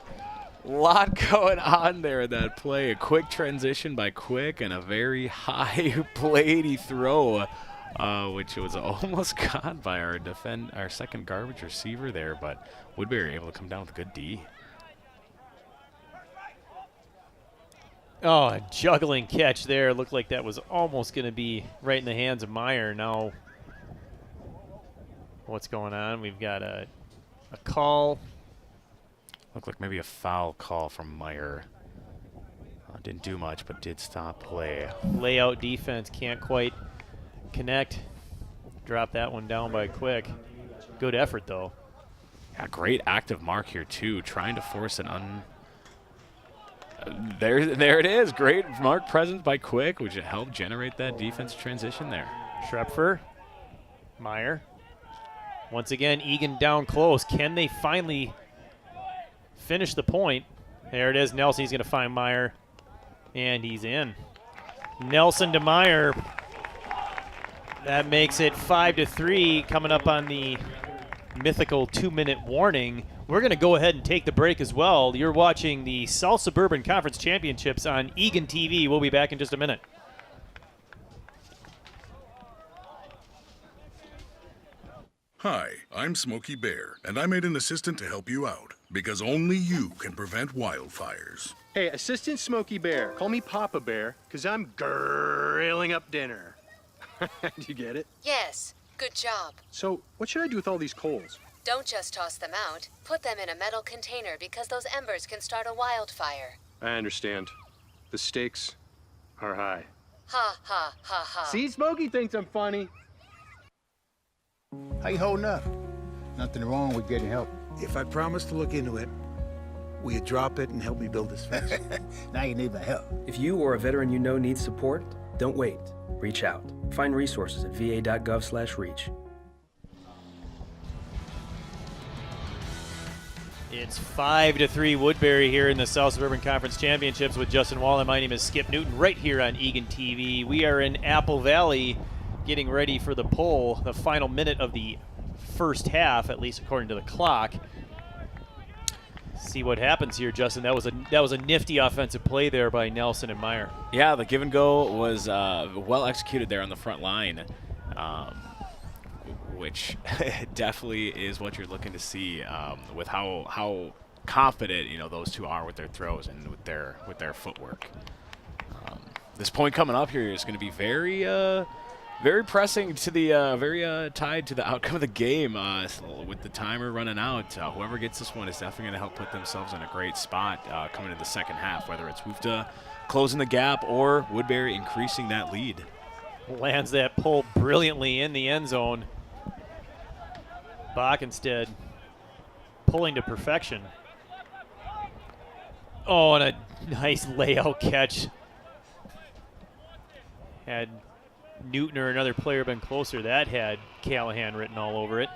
A lot going on there in that play. A quick transition by Quick and a very high bladey throw, which was almost caught by our second garbage receiver there, but Woodbury able to come down with a good D. Oh, a juggling catch there. Looked like that was almost going to be right in the hands of Meyer. Now, what's going on? We've got a call. Looked like maybe a foul call from Meyer. Didn't do much, but did stop play. Layout defense can't quite connect. Drop that one down by Quick. Good effort, though. Yeah, great active mark here, too. Trying to force an There it is. Great mark presence by Quick, which helped generate that defense transition there. Schrepfer, Meyer. Once again, Eagan down close. Can they finally finish the point? There it is. Nelson, he's going to find Meyer, and he's in. Nelson to Meyer. That makes it 5-3, coming up on the mythical 2-minute warning. We're going to go ahead and take the break as well. You're watching the South Suburban Conference Championships on Eagan TV. We'll be back in just a minute. Hi, I'm Smokey Bear, and I made an assistant to help you out, because only you can prevent wildfires. Hey, Assistant Smokey Bear, call me Papa Bear, because I'm grilling up dinner. Do you get it? Yes, good job. So, what should I do with all these coals? Don't just toss them out. Put them in a metal container because those embers can start a wildfire. I understand. The stakes are high. Ha, ha, ha, ha. See, Smokey thinks I'm funny. How you holding up? Nothing wrong with getting help. If I promise to look into it, will you drop it and help me build this fence? Now you need my help. If you or a veteran you know needs support, don't wait. Reach out. Find resources at va.gov/reach. It's 5-3 Woodbury here in the South Suburban Conference Championships with Justin Wallen. My name is Skip Newton, right here on Eagan TV. We are in Apple Valley getting ready for the pull, the final minute of the first half, at least according to the clock. See what happens here, Justin. That was a nifty offensive play there by Nelson and Meyer. Yeah, the give and go was well executed there on the front line, which definitely is what you're looking to see with how confident those two are with their throws and with their footwork. This point coming up here is going to be very pressing to the very tied to the outcome of the game. With the timer running out, whoever gets this one is definitely going to help put themselves in a great spot coming into the second half, whether it's Woofta closing the gap or Woodbury increasing that lead. Lands that pull brilliantly in the end zone. Bach instead pulling to perfection. Oh, and a nice layout catch. Had Newton or another player been closer, that had Callahan written all over it.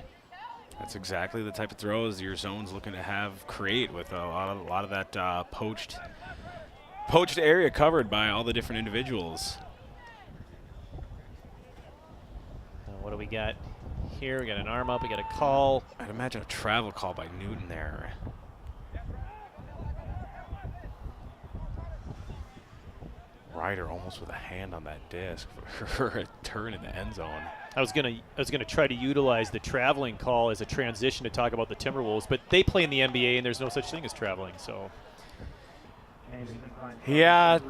That's exactly the type of throws your zone's looking to create with a lot of that poached area covered by all the different individuals. What do we got here? We got an arm up, we got a call. I'd imagine a travel call by Newton there. Ryder almost with a hand on that disc for a turn in the end zone. I was gonna try to utilize the traveling call as a transition to talk about the Timberwolves, but they play in the NBA and there's no such thing as traveling. So yeah,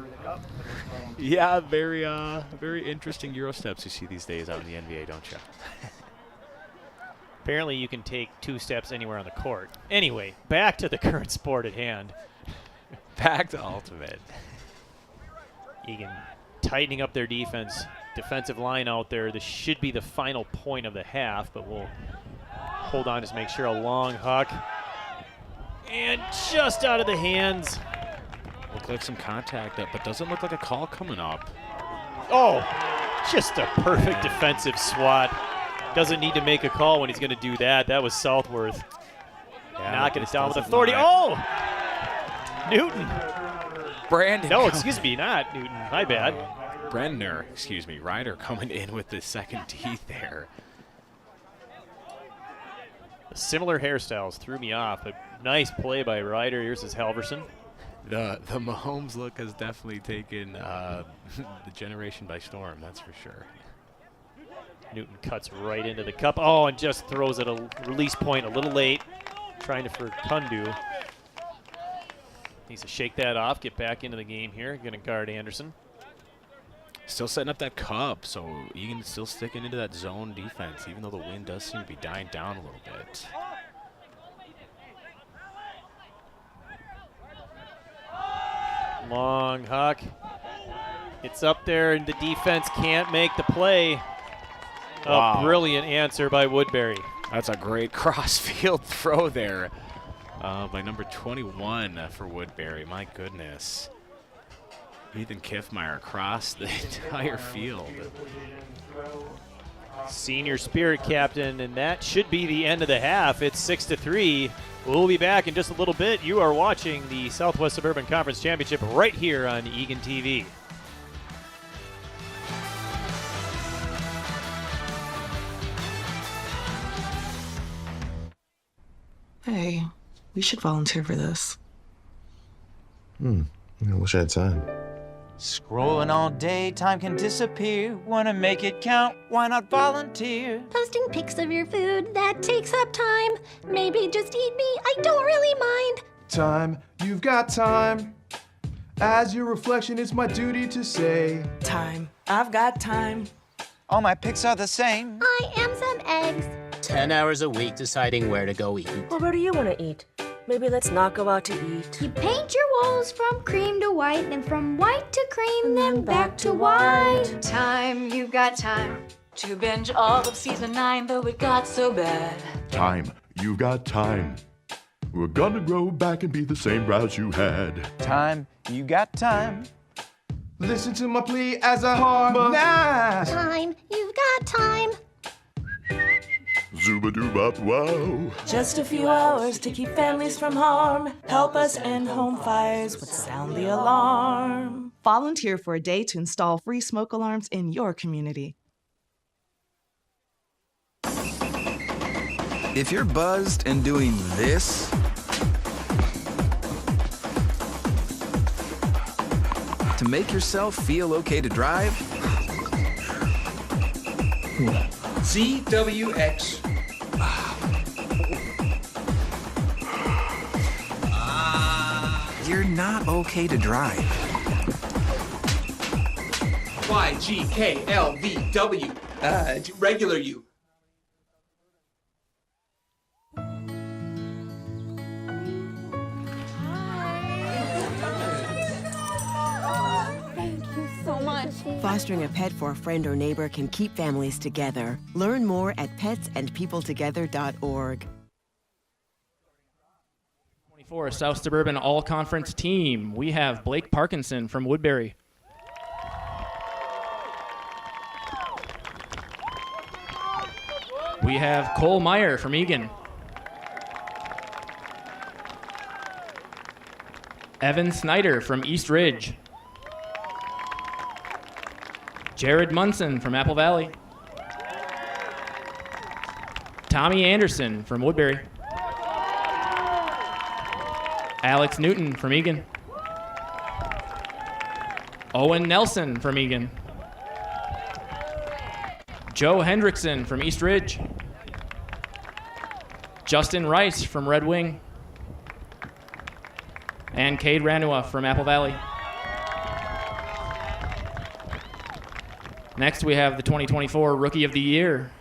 very interesting Euro steps you see these days out in the NBA, don't you? Apparently, you can take 2 steps anywhere on the court. Anyway, back to the current sport at hand. Back to Ultimate. Eagan tightening up their defensive line out there. This should be the final point of the half, but we'll hold on to make sure. A long huck. And just out of the hands. Looked like some contact up, but doesn't look like a call coming up. Oh, just a perfect defensive swat. Doesn't need to make a call when he's going to do that. That was Southworth. Yeah, knocking it down with authority. Oh! Newton. Brandon. No, excuse me, not Newton. My bad. Brenner, excuse me. Ryder coming in with the second D there. Similar hairstyles threw me off. A nice play by Ryder. Here's his Halverson. The Mahomes look has definitely taken the generation by storm, that's for sure. Newton cuts right into the cup. Oh, and just throws at a release point a little late. Trying to for Kundu. Needs to shake that off, get back into the game here. Going to guard Anderson. Still setting up that cup, so Eagan's still sticking into that zone defense, even though the wind does seem to be dying down a little bit. Long huck. It's up there, and the defense can't make the play. Wow. A brilliant answer by Woodbury. That's a great cross-field throw there by number 21 for Woodbury. My goodness. Ethan Kiffmeyer across the entire field. Senior spirit captain, and that should be the end of the half. It's 6-3. We'll be back in just a little bit. You are watching the Southwest Suburban Conference Championship right here on Eagan TV. Hey, we should volunteer for this. I wish I had time. Scrolling all day, time can disappear. Wanna make it count, why not volunteer? Posting pics of your food, that takes up time. Maybe just eat me, I don't really mind. Time, you've got time. As your reflection, it's my duty to say. Time, I've got time. All my pics are the same. I am some eggs. 10 hours a week deciding where to go eat. Well, where do you want to eat? Maybe let's not go out to eat. You paint your walls from cream to white, then from white to cream, then back to white. Time, you've got time to binge all of season 9, though it got so bad. Time, you've got time. We're gonna grow back and be the same brows you had. Time, you got time. Listen to my plea as I harmonize. Time, you've got time. Zooba-doo-bop, wow. Just a few hours to keep families from harm. Help us end home fires, but sound the alarm. Volunteer for a day to install free smoke alarms in your community. If you're buzzed and doing this, to make yourself feel okay to drive, ZWX. you're not okay to drive. YGKLVW. Regular you. So much. Fostering a pet for a friend or neighbor can keep families together. Learn more at petsandpeopletogether.org. For a South Suburban All-Conference team, we have Blake Parkinson from Woodbury. We have Cole Meyer from Eagan. Evan Snyder from East Ridge. Jared Munson from Apple Valley. Tommy Anderson from Woodbury. Alex Newton from Eagan. Owen Nelson from Eagan. Joe Hendrickson from East Ridge. Justin Rice from Red Wing. And Cade Ranua from Apple Valley. Next, we have the 2024 Rookie of the Year.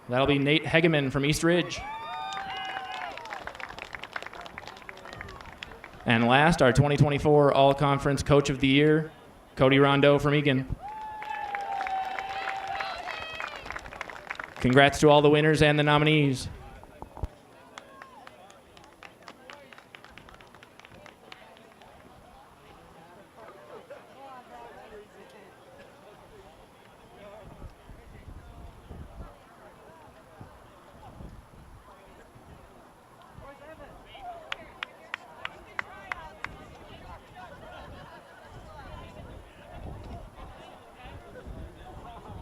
That'll be Nate Hegeman from East Ridge. And last, our 2024 All-Conference Coach of the Year, Cody Rondeau from Eagan. Congrats to all the winners and the nominees.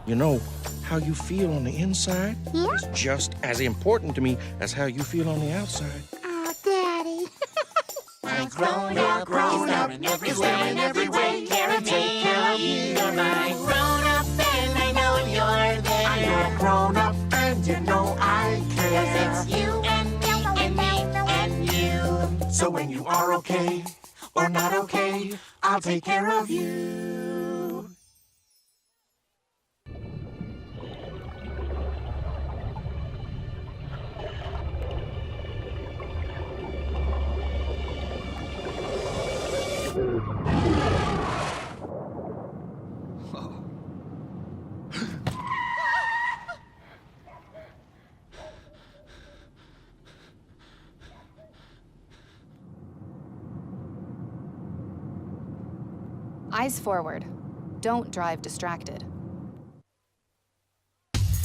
You know, how you feel on the inside is just as important to me as how you feel on the outside. Oh, Daddy. I'm grown up in every way, care and take care of you. You're my grown up and I know you're there. I'm your grown up and you know I care. 'Cause it's you and me and me and you. So when you are okay or not okay, I'll take care of you. Eyes forward. Don't drive distracted.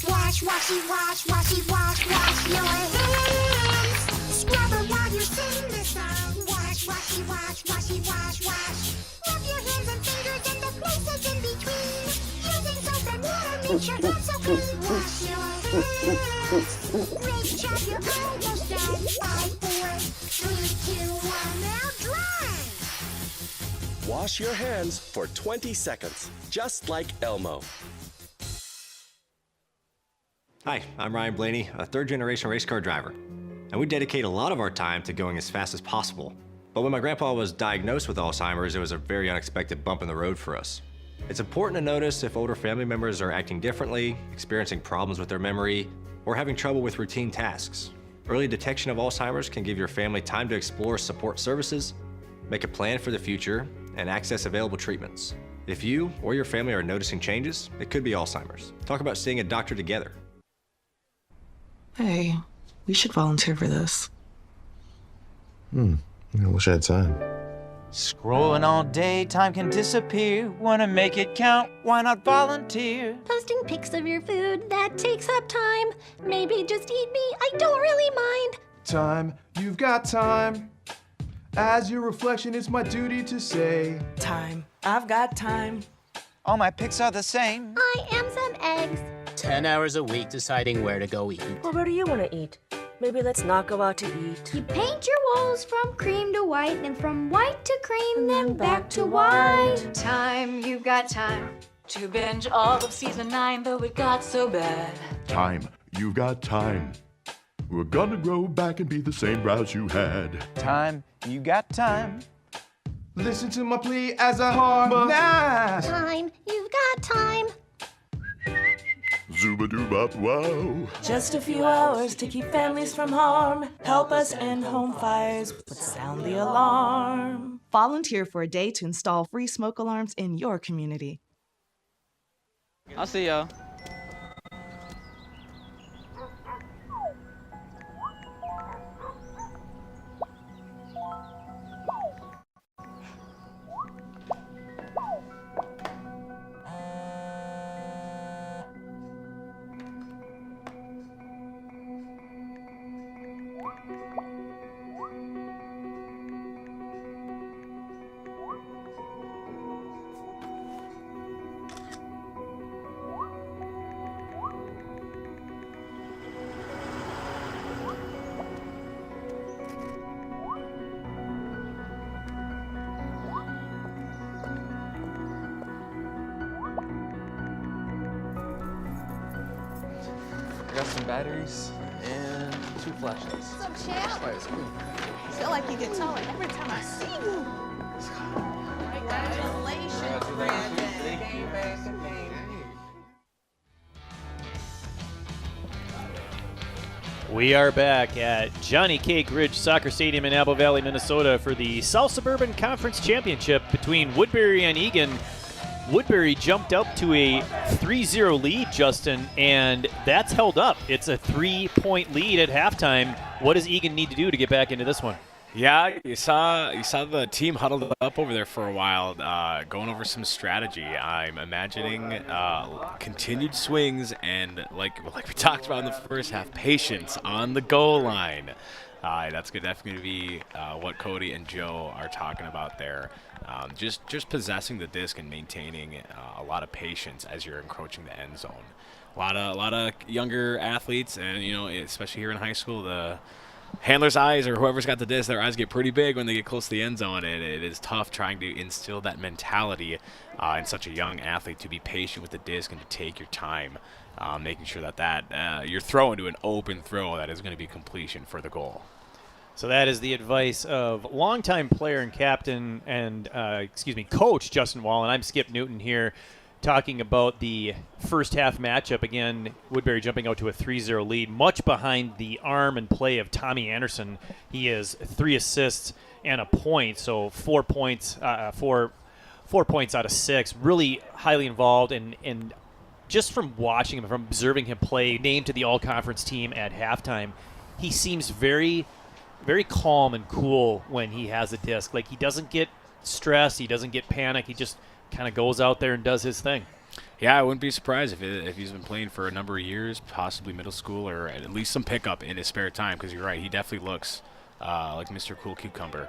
Wash, washy, wash, washy, wash, wash your hands. Scrubber while you sing the song. Wash, washy, wash, washy, wash, wash. Rub your hands and fingers and the places in between. Using soap and water, make sure that's so clean. Wash your hands. Great job, you're almost done. 5, 4, 3, 2, 1, now dry. Wash your hands for 20 seconds, just like Elmo. Hi, I'm Ryan Blaney, a third-generation race car driver, and we dedicate a lot of our time to going as fast as possible. But when my grandpa was diagnosed with Alzheimer's, it was a very unexpected bump in the road for us. It's important to notice if older family members are acting differently, experiencing problems with their memory, or having trouble with routine tasks. Early detection of Alzheimer's can give your family time to explore support services, make a plan for the future, and access available treatments. If you or your family are noticing changes, it could be Alzheimer's. Talk about seeing a doctor together. Hey, we should volunteer for this. I wish I had time. Scrolling all day, time can disappear. Wanna make it count? Why not volunteer? Posting pics of your food, that takes up time. Maybe just eat me, I don't really mind. Time, you've got time. As your reflection, it's my duty to say. Time, I've got time. All my pics are the same. I am some eggs. 10 hours a week deciding where to go eat. Well, where do you want to eat? Maybe let's not go out to eat. You paint your walls from cream to white, and from white to cream, then back to white. Time, you've got time to binge all of season 9, though it got so bad. Time, you got time. We're gonna grow back and be the same brows you had. Time, you got time. Listen to my plea as I harmonize. Time, you've got time. Zooba-doo-bop, wow. Just a few hours to keep families from harm. Help us end home fires, but sound the alarm. Volunteer for a day to install free smoke alarms in your community. I'll see y'all. got some batteries and 2 flashlights. What's up, champ? Alright, it's cool. I feel like you get taller every time I see you. Congratulations, Brandon. We are back at Johnny Cake Ridge Soccer Stadium in Apple Valley, Minnesota for the South Suburban Conference Championship between Woodbury and Eagan. Woodbury jumped up to a 3-0 lead, Justin, and that's held up. It's a 3-point lead at halftime. What does Eagan need to do to get back into this one? Yeah, you saw the team huddled up over there for a while, going over some strategy. I'm imagining continued swings and, like we talked about in the first half, patience on the goal line. That's definitely going to be what Cody and Joe are talking about there. Just possessing the disc and maintaining a lot of patience as you're encroaching the end zone. A lot of younger athletes, and especially here in high school, the handler's eyes, or whoever's got the disc, their eyes get pretty big when they get close to the end zone, and it is tough trying to instill that mentality in such a young athlete to be patient with the disc and to take your time, making sure that you're throwing to an open throw that is going to be completion for the goal. So that is the advice of longtime player and captain and, coach Justin Wallen. I'm Skip Newton here talking about the first half matchup. Again, Woodbury jumping out to a 3-0 lead, much behind the arm and play of Tommy Anderson. He has 3 assists and a point, so 4 points, 4 points out of 6. Really highly involved, and just from watching him, from observing him play, named to the all-conference team at halftime, he seems very, very calm and cool when he has a disc. Like, he doesn't get stressed, he doesn't get panic, he just kind of goes out there and does his thing. Yeah, I wouldn't be surprised if he's been playing for a number of years, possibly middle school, or at least some pickup in his spare time, because you're right, he definitely looks like Mr. Cool Cucumber,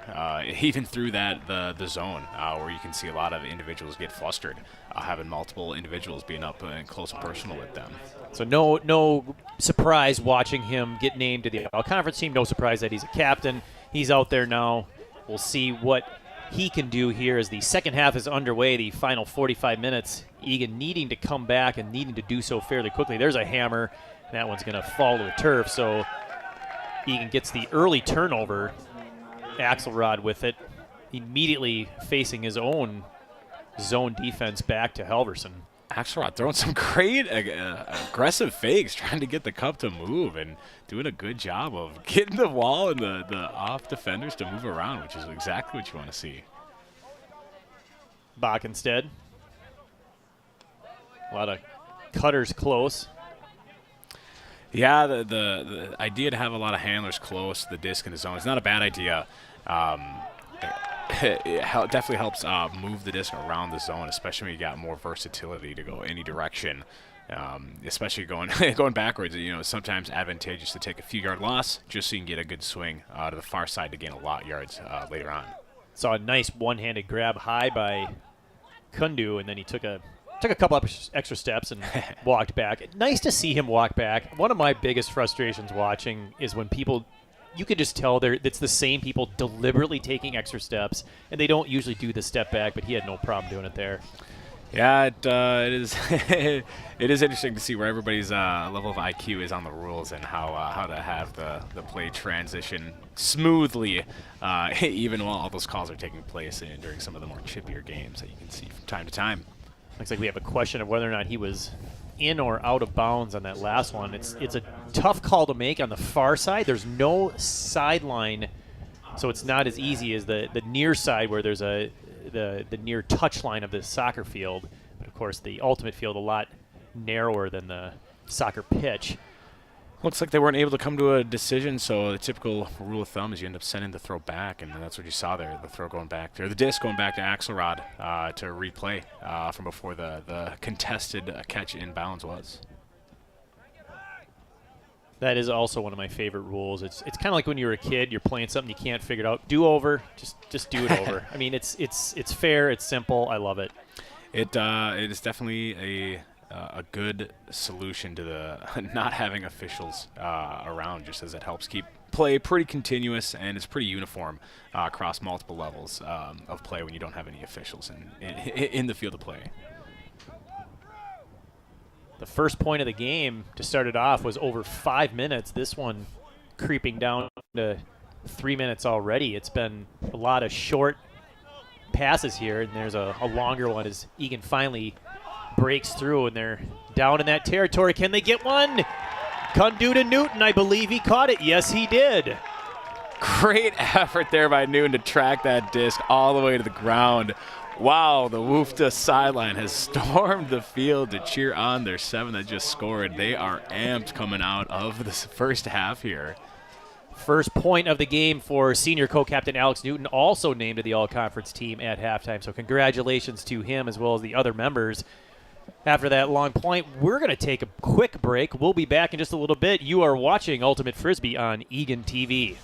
even through the zone, where you can see a lot of individuals get flustered, having multiple individuals being up and close and personal with them. So no surprise watching him get named to the all-conference team. No surprise that he's a captain. He's out there now. We'll see what he can do here as the second half is underway, the final 45 minutes. Eagan needing to come back and needing to do so fairly quickly. There's a hammer. That one's going to fall to the turf, so Eagan gets the early turnover. Axelrod with it, immediately facing his own zone defense back to Halverson. Axelrod throwing some great aggressive fakes, trying to get the cup to move and doing a good job of getting the wall and the off defenders to move around, which is exactly what you want to see. Bach instead. A lot of cutters close. Yeah, the idea to have a lot of handlers close to the disc in the zone is not a bad idea. It definitely helps move the disc around the zone, especially when you got more versatility to go any direction. Especially going backwards, sometimes advantageous to take a few yard loss just so you can get a good swing to the far side to gain a lot of yards later on. Saw a nice one-handed grab high by Kundu, and then he took a couple extra steps and walked back. Nice to see him walk back. One of my biggest frustrations watching is when people, you can just tell it's the same people deliberately taking extra steps, and they don't usually do the step back, but he had no problem doing it there. Yeah, it is. It is interesting to see where everybody's level of IQ is on the rules and how to have the play transition smoothly, even while all those calls are taking place during some of the more chippier games that you can see from time to time. Looks like we have a question of whether or not he was in or out of bounds on that last one. It's a tough call to make on the far side. There's no sideline, so it's not as easy as the near side where there's the near touch line of the soccer field. But of course, the ultimate field a lot narrower than the soccer pitch. Looks like they weren't able to come to a decision, so the typical rule of thumb is you end up sending the throw back, and that's what you saw there, the throw going back, or the disc going back to Axelrod to replay from before the contested catch in bounds was. That is also one of my favorite rules. It's kind of like when you were a kid, you're playing something you can't figure it out. Do over, just do it over. I mean, it's fair, it's simple. I love it. It is definitely a good solution to the not having officials around, just as it helps keep play pretty continuous and it's pretty uniform across multiple levels of play when you don't have any officials in the field of play. The first point of the game to start it off was over 5 minutes. This one creeping down to 3 minutes already. It's been a lot of short passes here, and there's a longer one as Eagan finally breaks through, and they're down in that territory. Can they get one? Kundu to Newton. I believe he caught it. Yes, he did. Great effort there by Newton to track that disc all the way to the ground. Wow, the Woofta sideline has stormed the field to cheer on their 7 that just scored. They are amped coming out of this first half here. First point of the game for senior co-captain Alex Newton, also named to the all-conference team at halftime. So congratulations to him as well as the other members. After that long point, we're going to take a quick break. We'll be back in just a little bit. You are watching Ultimate Frisbee on Eagan TV.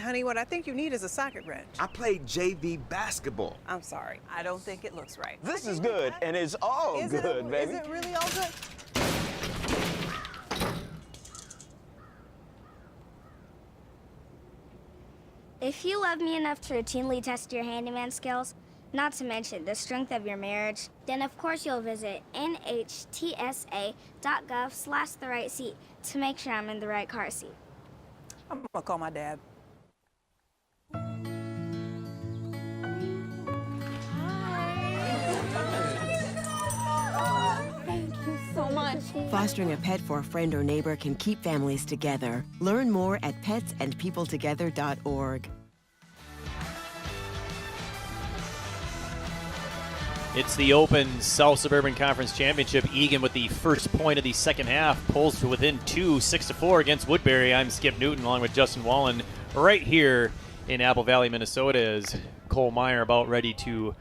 Honey, what I think you need is a socket wrench. I played JV basketball. I'm sorry. I don't think it looks right. This is good, and it's all good, baby. Is it really all good? If you love me enough to routinely test your handyman skills, not to mention the strength of your marriage, then of course you'll visit nhtsa.gov/the-right-seat to make sure I'm in the right car seat. I'm gonna call my dad. Thank you so much. Fostering a pet for a friend or neighbor can keep families together. Learn more at petsandpeopletogether.org. It's the Open South Suburban Conference Championship. Eagan with the first point of the second half pulls to within 2, 6-4 against Woodbury. I'm Skip Newton along with Justin Wallen right here in Apple Valley, Minnesota, as Cole Meyer about ready to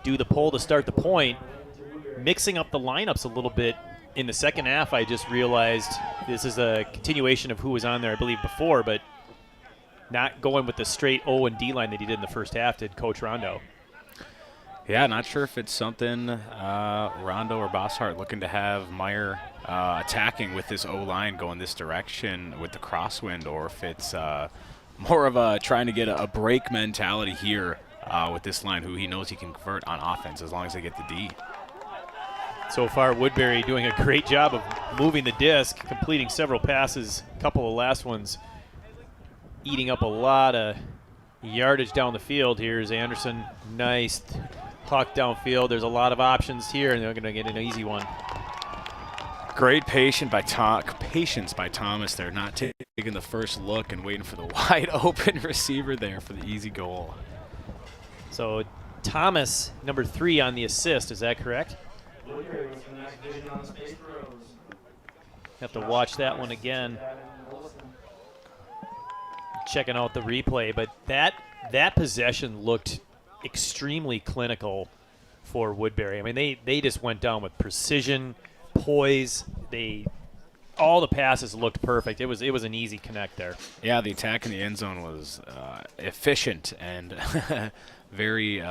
do the pull to start the point. Mixing up the lineups a little bit in the second half, I just realized this is a continuation of who was on there, I believe, before, but not going with the straight O and D line that he did in the first half, did Coach Rondo. Yeah, not sure if it's something Rondo or Bosshart looking to have Meyer attacking with this O-line going this direction with the crosswind, or if it's more of a trying to get a break mentality here with this line, who he knows he can convert on offense as long as they get the D. So far, Woodbury doing a great job of moving the disc, completing several passes, a couple of last ones, eating up a lot of yardage down the field. Here's Anderson, nice puck downfield. There's a lot of options here, and they're going to get an easy one. Great patience by Thomas there, not taking the first look and waiting for the wide open receiver there for the easy goal. So Thomas, number 3 on the assist, is that correct? Have to watch that one again. Checking out the replay, but that possession looked extremely clinical for Woodbury. I mean, they just went down with precision, poise. All the passes looked perfect. It was an easy connect there. Yeah, the attack in the end zone was efficient and very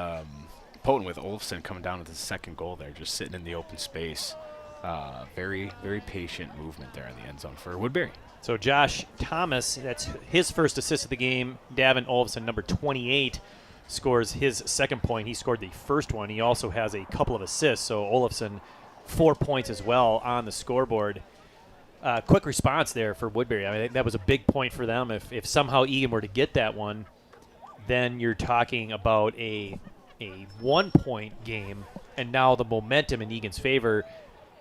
potent, with Olofsson coming down with the second goal there, just sitting in the open space. Very, very patient movement there in the end zone for Woodbury. So Josh Thomas, that's his first assist of the game. Davin Olofsson, number 28, scores his second point. He scored the first one. He also has a couple of assists, so Olofsson 4 points as well on the scoreboard. Quick response there for Woodbury. I mean, that was a big point for them. If somehow Eagan were to get that one, then you're talking about a 1-point game, and now the momentum in Eagan's favor.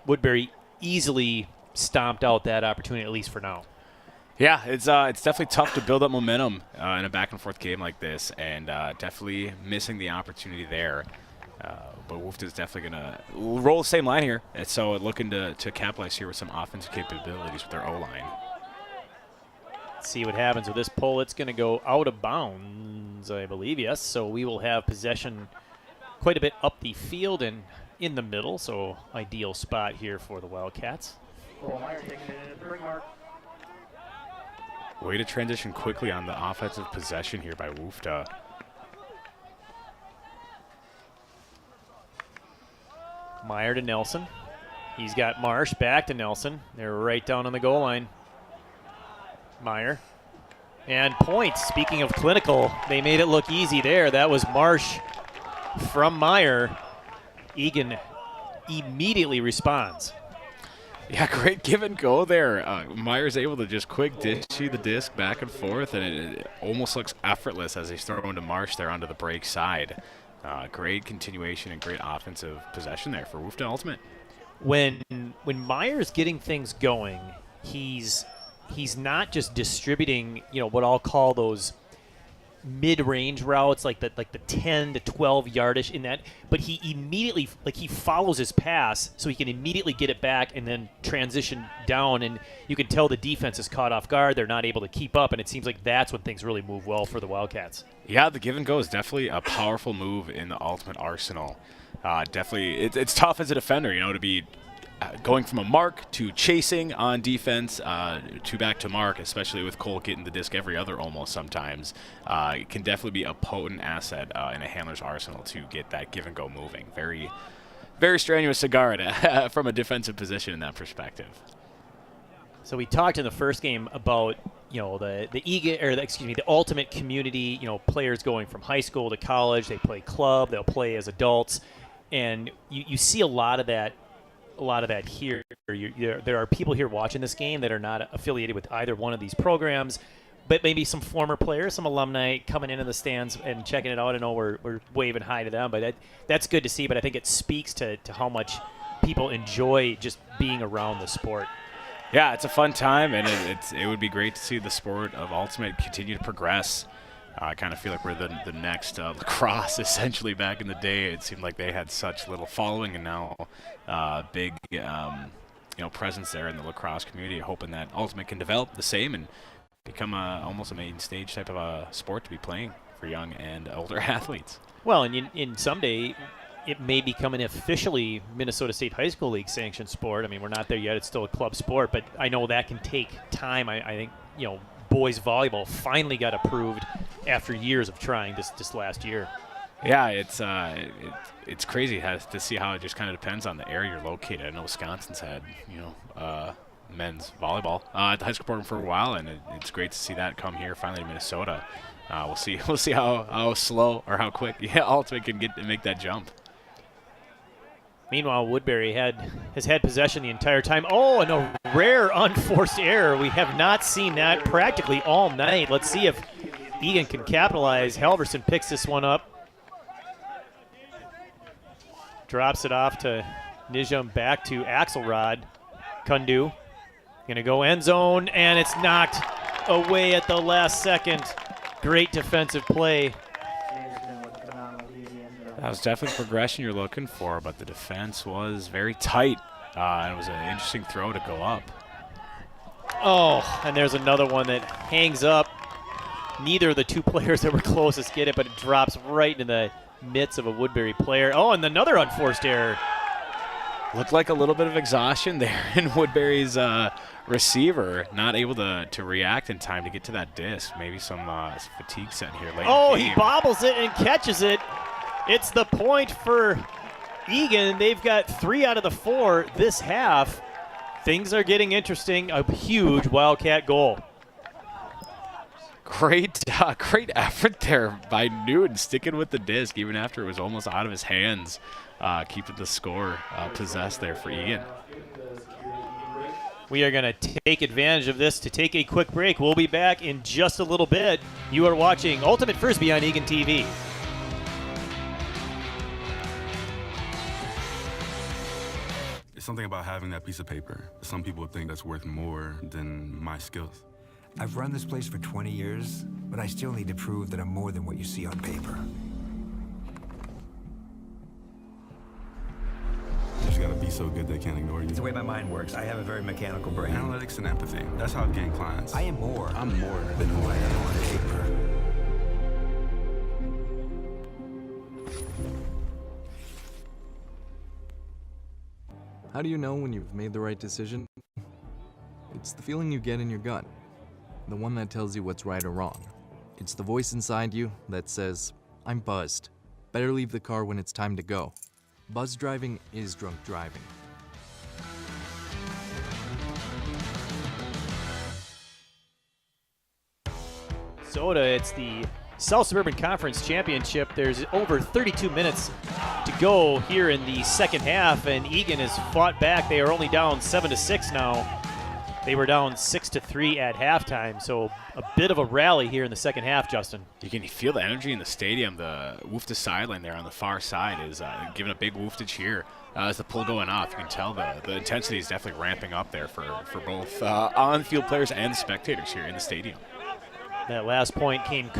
Woodbury easily stomped out that opportunity, at least for now. Yeah, it's definitely tough to build up momentum in a back-and-forth game like this, and definitely missing the opportunity there. But Wolf is definitely going to roll the same line here, and so looking to capitalize here with some offensive capabilities with their O-line. Let's see what happens with this pull. It's going to go out of bounds, I believe, yes. So we will have possession quite a bit up the field and in the middle, so ideal spot here for the Wildcats. Way to transition quickly on the offensive possession here by Woofta. Meyer to Nelson. He's got Marsh back to Nelson. They're right down on the goal line. Meyer And points, speaking of clinical, they made it look easy there. That was Marsh from Meyer. Eagan immediately responds. Yeah, great give and go there. Meyer's able to just quick dishy the disc back and forth, and it almost looks effortless as he's throwing to Marsh there onto the break side. Great continuation and great offensive possession there for Woofda Ultimate. When Meyer's getting things going, he's not just distributing, what I'll call those mid-range routes, like the 10 to 12 yardish in that, but he immediately, he follows his pass so he can immediately get it back and then transition down, and you can tell the defense is caught off guard. They're not able to keep up, and it seems like that's when things really move well for the Wildcats. Yeah, the give and go is definitely a powerful move in the Ultimate arsenal. Definitely, it's tough as a defender, to be going from a mark to chasing on defense to back to mark, especially with Cole getting the disc every other almost sometimes. It can definitely be a potent asset in a handler's arsenal to get that give and go moving. Very, very strenuous to guard from a defensive position in that perspective. So we talked in the first game about the Eagan, or the Ultimate community. Players going from high school to college. They play club. They'll play as adults, and you see a lot of that. Here. There are people here watching this game that are not affiliated with either one of these programs, but maybe some former players, some alumni coming into the stands and checking it out. I know we're waving hi to them, but that's good to see. But I think it speaks to how much people enjoy just being around the sport. Yeah, it's a fun time, and it would be great to see the sport of Ultimate continue to progress. I kind of feel like we're the next lacrosse, essentially. Back in the day, it seemed like they had such little following, and now big presence there in the lacrosse community. Hoping that Ultimate can develop the same and become almost a main stage type of a sport to be playing for young and older athletes. Well, and in someday, it may become an officially Minnesota State High School League sanctioned sport. I mean, we're not there yet. It's still a club sport, but I know that can take time. I think, boys volleyball finally got approved after years of trying this last year. Yeah, it's crazy to see how it just kind of depends on the area you're located. I know Wisconsin's had men's volleyball at the high school program for a while, and it's great to see that come here finally to Minnesota. We'll see how slow or how quick Ultimate can make that jump. Meanwhile, Woodbury has had possession the entire time. Oh, and a rare unforced error. We have not seen that practically all night. Let's see if Eagan can capitalize. Halverson picks this one up. Drops it off to Nijum, back to Axelrod. Kundu going to go end zone, and it's knocked away at the last second. Great defensive play. That was definitely progression you're looking for, but the defense was very tight, and it was an interesting throw to go up. Oh, and there's another one that hangs up. Neither of the two players that were closest get it, but it drops right into the mitts of a Woodbury player. Oh, and another unforced error. Looked like a little bit of exhaustion there in Woodbury's receiver, not able to react in time to get to that disc. Maybe some fatigue set here late. Oh, in the game. He bobbles it and catches it. It's the point for Eagan. They've got 3 out of the 4 this half. Things are getting interesting. A huge Wildcat goal. Great effort there by Newton, sticking with the disc even after it was almost out of his hands, keeping the score possessed there for Eagan. We are going to take advantage of this to take a quick break. We'll be back in just a little bit. You are watching Ultimate Frisbee on Eagan TV. It's something about having that piece of paper. Some people think that's worth more than my skills. I've run this place for 20 years, but I still need to prove that I'm more than what you see on paper. You just gotta be so good they can't ignore you. It's the way my mind works. I have a very mechanical brain. Analytics and empathy. That's how I gain clients. I am more. I'm more than who I am on paper. How do you know when you've made the right decision? It's the feeling you get in your gut, the one that tells you what's right or wrong. It's the voice inside you that says, I'm buzzed. Better leave the car when it's time to go. Buzz driving is drunk driving. Minnesota. It's the South Suburban Conference Championship. There's over 32 minutes to go here in the second half, and Eagan has fought back. They are only down 7-6 now. They were down 6-3 at halftime, so a bit of a rally here in the second half, Justin. You can feel the energy in the stadium. The Woofta sideline there on the far side is giving a big Woofta cheer as the pull going off. You can tell the intensity is definitely ramping up there for both on-field players and spectators here in the stadium. That last point came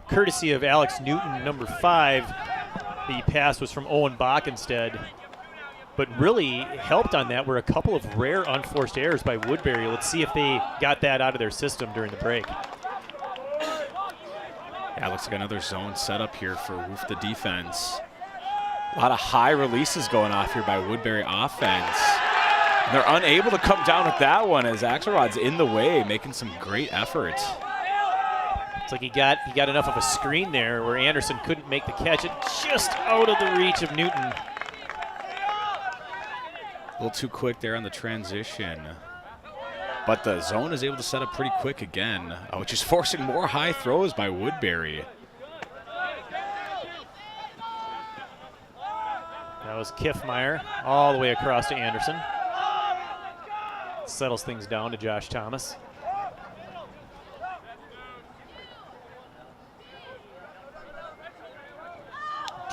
courtesy of Alex Newton, number 5. The pass was from Owen Bockenstead. But really helped on that were a couple of rare unforced errors by Woodbury. Let's see if they got that out of their system during the break. Yeah, looks like another zone setup here for Woofta defense. A lot of high releases going off here by Woodbury offense. And they're unable to come down with that one as Axelrod's in the way, making some great efforts. It's like he got enough of a screen there where Anderson couldn't make the catch. It just out of the reach of Newton. A little too quick there on the transition. But the zone is able to set up pretty quick again, which is forcing more high throws by Woodbury. That was Kiffmeyer all the way across to Anderson. Settles things down to Josh Thomas.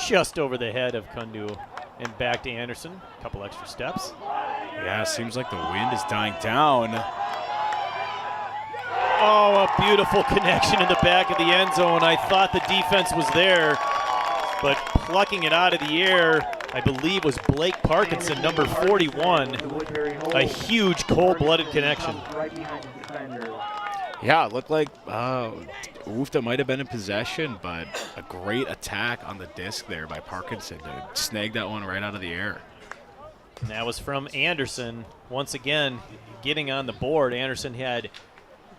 Just over the head of Kundu. And back to Anderson, a couple extra steps. Yeah, seems like the wind is dying down. Oh, a beautiful connection in the back of the end zone. I thought the defense was there, but plucking it out of the air, I believe was Blake Parkinson, number 41. A huge cold-blooded connection. Yeah, it looked like Woofta might have been in possession, but a great attack on the disc there by Parkinson to snag that one right out of the air. And that was from Anderson. Once again, getting on the board. Anderson had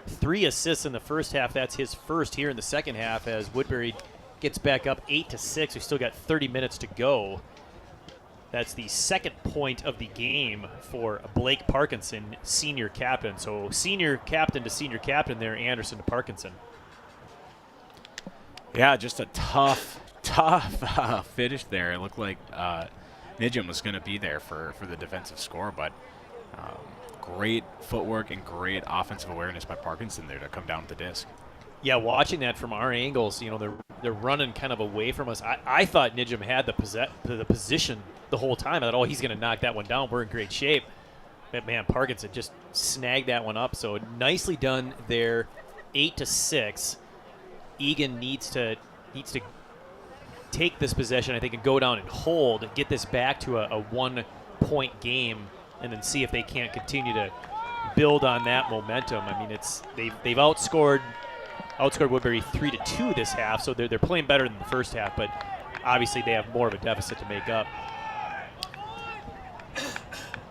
3 assists in the first half. That's his first here in the second half as Woodbury gets back up 8-6. We've still got 30 minutes to go. That's the second point of the game for Blake Parkinson, senior captain. So senior captain to senior captain there, Anderson to Parkinson. Yeah, just a tough finish there. It looked like Nijum was going to be there for the defensive score, but great footwork and great offensive awareness by Parkinson there to come down with the disc. Yeah, watching that from our angles, you know, they're running kind of away from us. I thought Nijum had the position the whole time. I thought, oh, he's going to knock that one down. We're in great shape. But, man, Parkinson just snagged that one up. So nicely done there, 8-6. Eagan needs to take this possession, I think, and go down and hold, get this back to a 1-point game, and then see if they can't continue to build on that momentum. I mean, they've outscored Woodbury 3-2 this half, so they're playing better than the first half, but obviously they have more of a deficit to make up.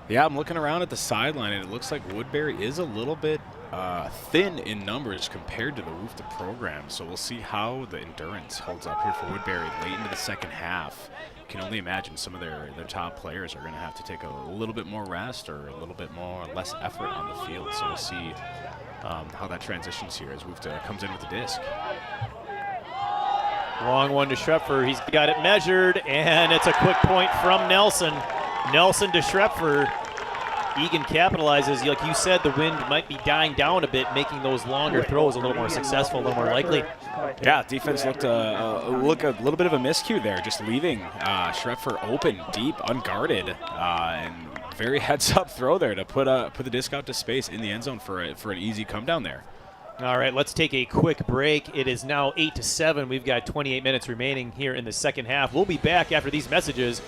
Yeah, I'm looking around at the sideline, and it looks like Woodbury is a little bit thin in numbers compared to the Woofta program, so we'll see how the endurance holds up here for Woodbury late into the second half. You can only imagine some of their top players are going to have to take a little bit more rest or a little bit less effort on the field, so we'll see how that transitions here as Woofta comes in with the disc. Long one to Schrepfer. He's got it measured, and it's a quick point from Nelson. Nelson to Schrepfer. Eagan capitalizes. Like you said, the wind might be dying down a bit, making those longer throws a little more successful, a little more likely. Yeah, defense looked a little bit of a miscue there, just leaving Schrepfer open, deep, unguarded, and very heads-up throw there to put the disc out to space in the end zone for an easy come down there. All right, let's take a quick break. It is now 8-7. We've got 28 minutes remaining here in the second half. We'll be back after these messages.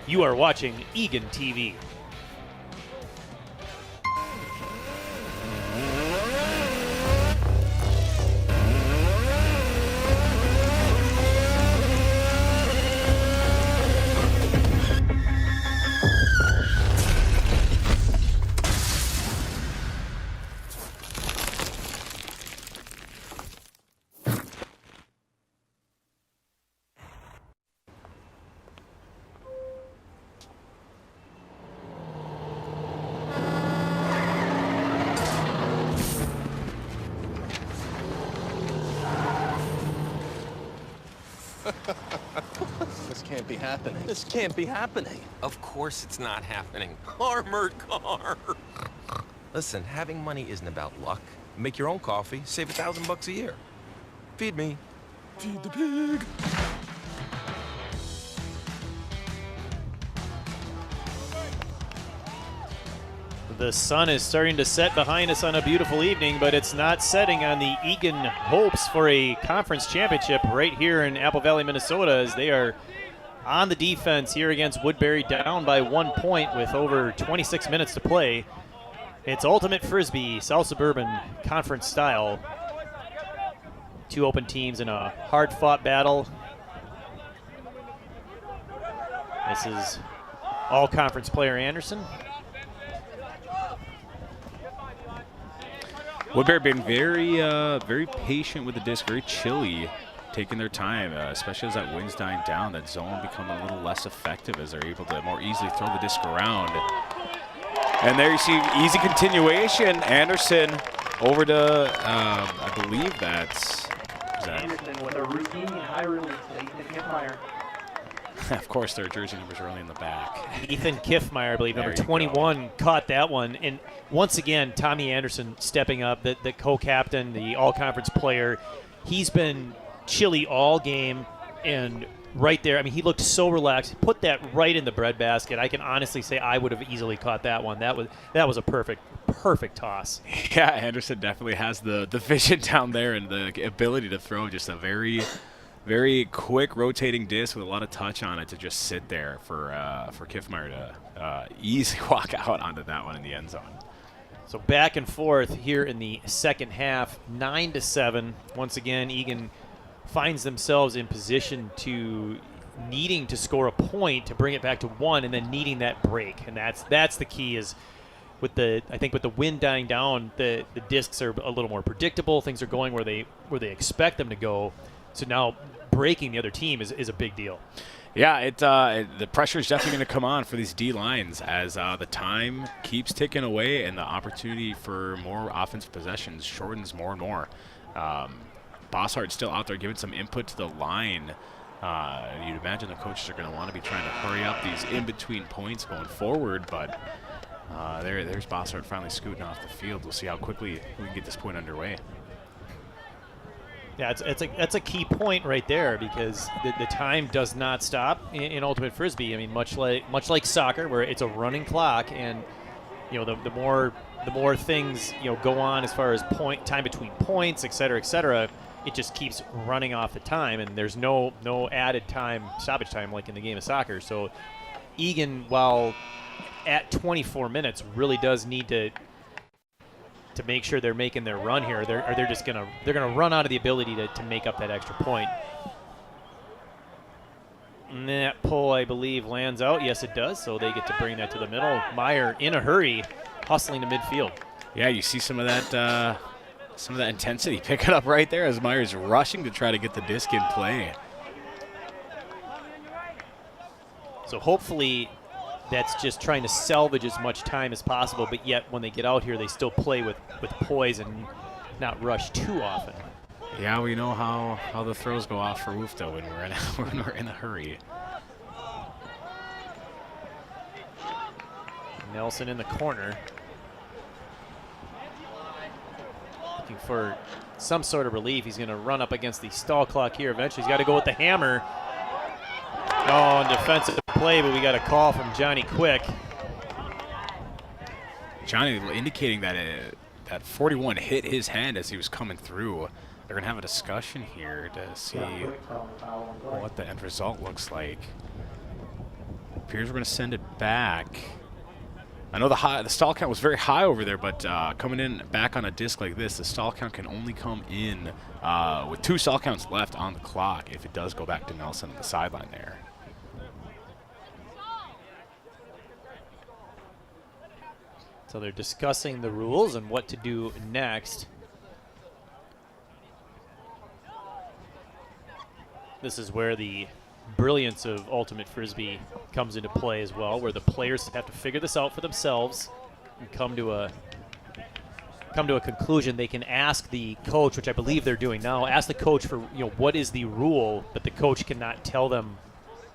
You are watching Eagan TV. This can't be happening. This can't be happening. Of course it's not happening. Armored car. Listen, having money isn't about luck. Make your own coffee, save $1,000 a year. Feed me. Feed the pig. The sun is starting to set behind us on a beautiful evening, but it's not setting on the Eagan hopes for a conference championship right here in Apple Valley, Minnesota, as they are on the defense here against Woodbury, down by 1 point with over 26 minutes to play. It's Ultimate Frisbee, South Suburban Conference style. Two open teams in a hard-fought battle. This is all-conference player Anderson. Woodbury being very patient with the disc, very chilly, taking their time, especially as that wind's dying down, that zone becoming a little less effective as they're able to more easily throw the disc around. And there you see easy continuation. Anderson over to, I believe that's... Anderson with a routine high release to Ethan Kiffmeyer. Of course, their jersey numbers are only in the back. Ethan Kiffmeyer, I believe, number 21, caught that one. And once again, Tommy Anderson stepping up, the co-captain, the all-conference player. He's been chilly all game, and right there, I mean, he looked so relaxed. He put that right in the breadbasket. I can honestly say I would have easily caught that one. That was a perfect toss. Yeah, Anderson definitely has the vision down there and the ability to throw just a very quick rotating disc with a lot of touch on it to just sit there for Kiffmeyer to easily walk out onto that one in the end zone. So back and forth here in the second half, 9-7. Once again, Eagan finds themselves in position to needing to score a point to bring it back to 1, and then needing that break. And that's the key. Is with the wind dying down, the discs are a little more predictable. Things are going where they expect them to go. So now breaking the other team is a big deal. Yeah, the pressure is definitely going to come on for these D lines as the time keeps ticking away and the opportunity for more offensive possessions shortens more and more. Bosshart's still out there giving some input to the line. You'd imagine the coaches are going to want to be trying to hurry up these in-between points going forward, but there's Bossart finally scooting off the field. We'll see how quickly we can get this point underway. Yeah, that's a key point right there, because the time does not stop in Ultimate Frisbee. I mean, much like soccer, where it's a running clock, and the more things go on as far as time between points, et cetera, it just keeps running off the time, and there's no added stoppage time like in the game of soccer. So Eagan, while at 24 minutes, really does need to make sure they're making their run here. They're just gonna run out of the ability to make up that extra point. And that pull, I believe, lands out. Yes, it does. So they get to bring that to the middle. Meyer in a hurry, hustling to midfield. Yeah, you see some of that intensity picking up right there as Meyer's rushing to try to get the disc in play. So hopefully that's just trying to salvage as much time as possible, but yet when they get out here, they still play with poise and not rush too often. Yeah, we know how the throws go off for Woofta when we're in a hurry. Nelson in the corner, looking for some sort of relief. He's going to run up against the stall clock here eventually. He's got to go with the hammer. Oh, and defensive play, but we got a call from Johnny Quick. Johnny indicating that that 41 hit his hand as he was coming through. They're going to have a discussion here to see what the end result looks like. Appears we're going to send it back. I know the stall count was very high over there, but coming in back on a disc like this, the stall count can only come in with 2 stall counts left on the clock if it does go back to Nelson on the sideline there. So they're discussing the rules and what to do next. This is where the brilliance of Ultimate Frisbee comes into play as well, where the players have to figure this out for themselves and come to come to a conclusion, they can ask the coach, which I believe they're doing now, ask the coach for, what is the rule, but the coach cannot tell them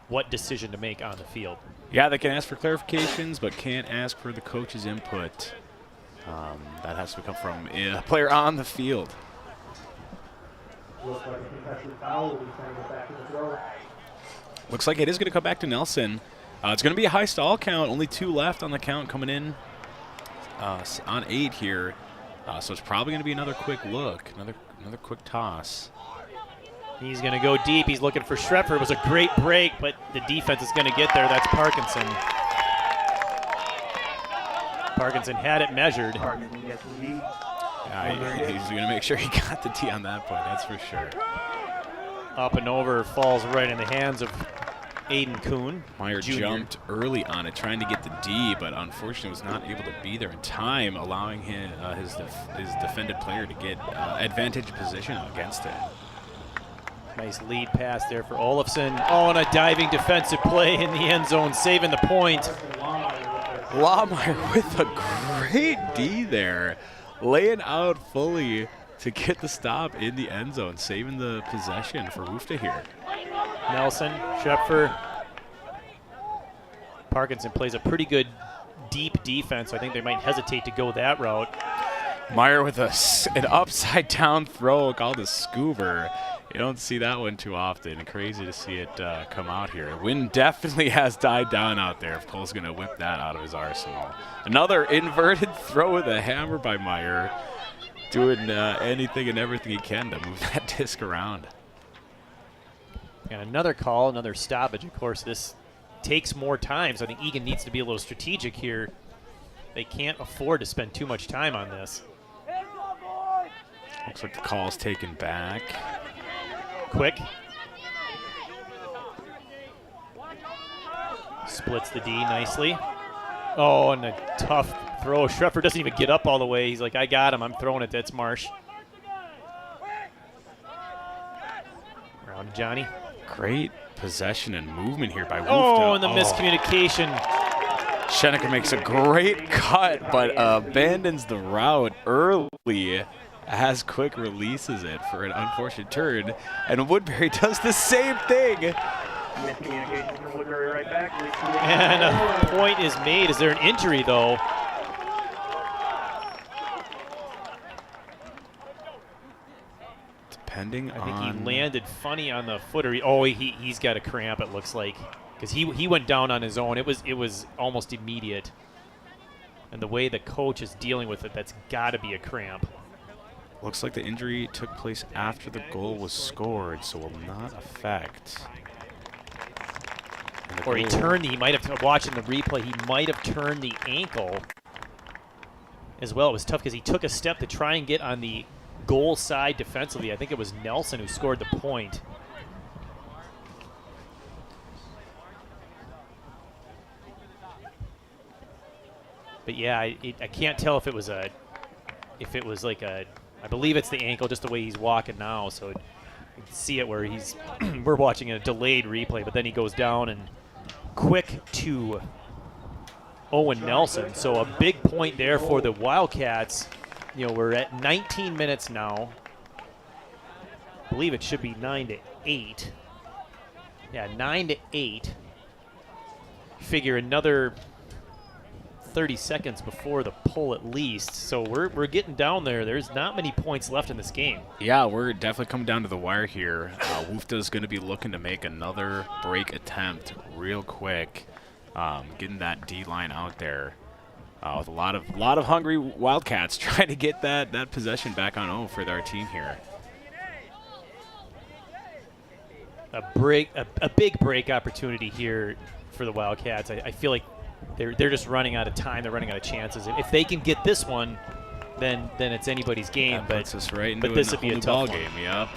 what decision to make on the field. Yeah, they can ask for clarifications, but can't ask for the coach's input. That has to come from a player on the field. Looks like it is going to come back to Nelson. It's going to be a high stall count. Only 2 left on the count coming in on 8 here. So it's probably going to be another quick look, another quick toss. He's going to go deep. He's looking for Schrepfer. It was a great break, but the defense is going to get there. That's Parkinson. Parkinson had it measured. He's going to make sure he got the D on that play, that's for sure. Up and over, falls right in the hands of Aiden Kuhn. Meyer Jr. jumped early on it, trying to get the D, but unfortunately was not able to be there in time, allowing him, his defended player to get advantage position against it. Nice lead pass there for Olofsson. Oh, and a diving defensive play in the end zone, saving the point. Lawmeyer with a great D there, laying out fully to get the stop in the end zone, saving the possession for Woofta here. Nelson, Schrepfer. Parkinson plays a pretty good deep defense. So I think they might hesitate to go that route. Meyer with an upside down throw called a scoober. You don't see that one too often. Crazy to see it come out here. Wind definitely has died down out there if Cole's going to whip that out of his arsenal. Another inverted throw with a hammer by Meyer, doing anything and everything he can to move that disc around. And another call, another stoppage. Of course, this takes more time, so I think Eagan needs to be a little strategic here. They can't afford to spend too much time on this. Looks like the call's taken back. Quick. Splits the D nicely. Oh, and a tough throw. Schrepfer doesn't even get up all the way. He's like, I got him. I'm throwing it. That's Marsh. Around to Johnny. Great possession and movement here by Woofta. Oh, and the miscommunication. Schenecker makes a great cut, but abandons the route early as Quick releases it for an unfortunate turn. And Woodbury does the same thing. Miscommunication from Woodbury right back. And a point is made. Is there an injury, though? Depending on... I think he landed funny on the footer. Oh, he's got a cramp, it looks like. Because he went down on his own. It was almost immediate. And the way the coach is dealing with it, that's got to be a cramp. Looks like the injury took place after the goal was scored, so will not affect. Or he turned, he might have, watching the replay, he might have turned the ankle as well. It was tough because he took a step to try and get on the goal side defensively. I think it was Nelson who scored the point. But yeah, I can't tell if it was like a, I believe it's the ankle, just the way he's walking now. So you can see it where he's, we're watching a delayed replay, but then he goes down and quick to Owen Nelson. So a big point there for the Wildcats. You know, we're at 19 minutes now. I believe it should be 9-8. Yeah, 9-8. Figure another 30 seconds before the pull at least. So we're getting down there. There's not many points left in this game. Yeah, we're definitely coming down to the wire here. Woofta's going to be looking to make another break attempt real quick, getting that D-line out there with a lot of hungry Wildcats trying to get that possession back on O for their team here. A big break opportunity here for the Wildcats. I feel like they're just running out of time. They're running out of chances. If they can get this one, then it's anybody's game. That puts us right into this would be a tough game. Yep.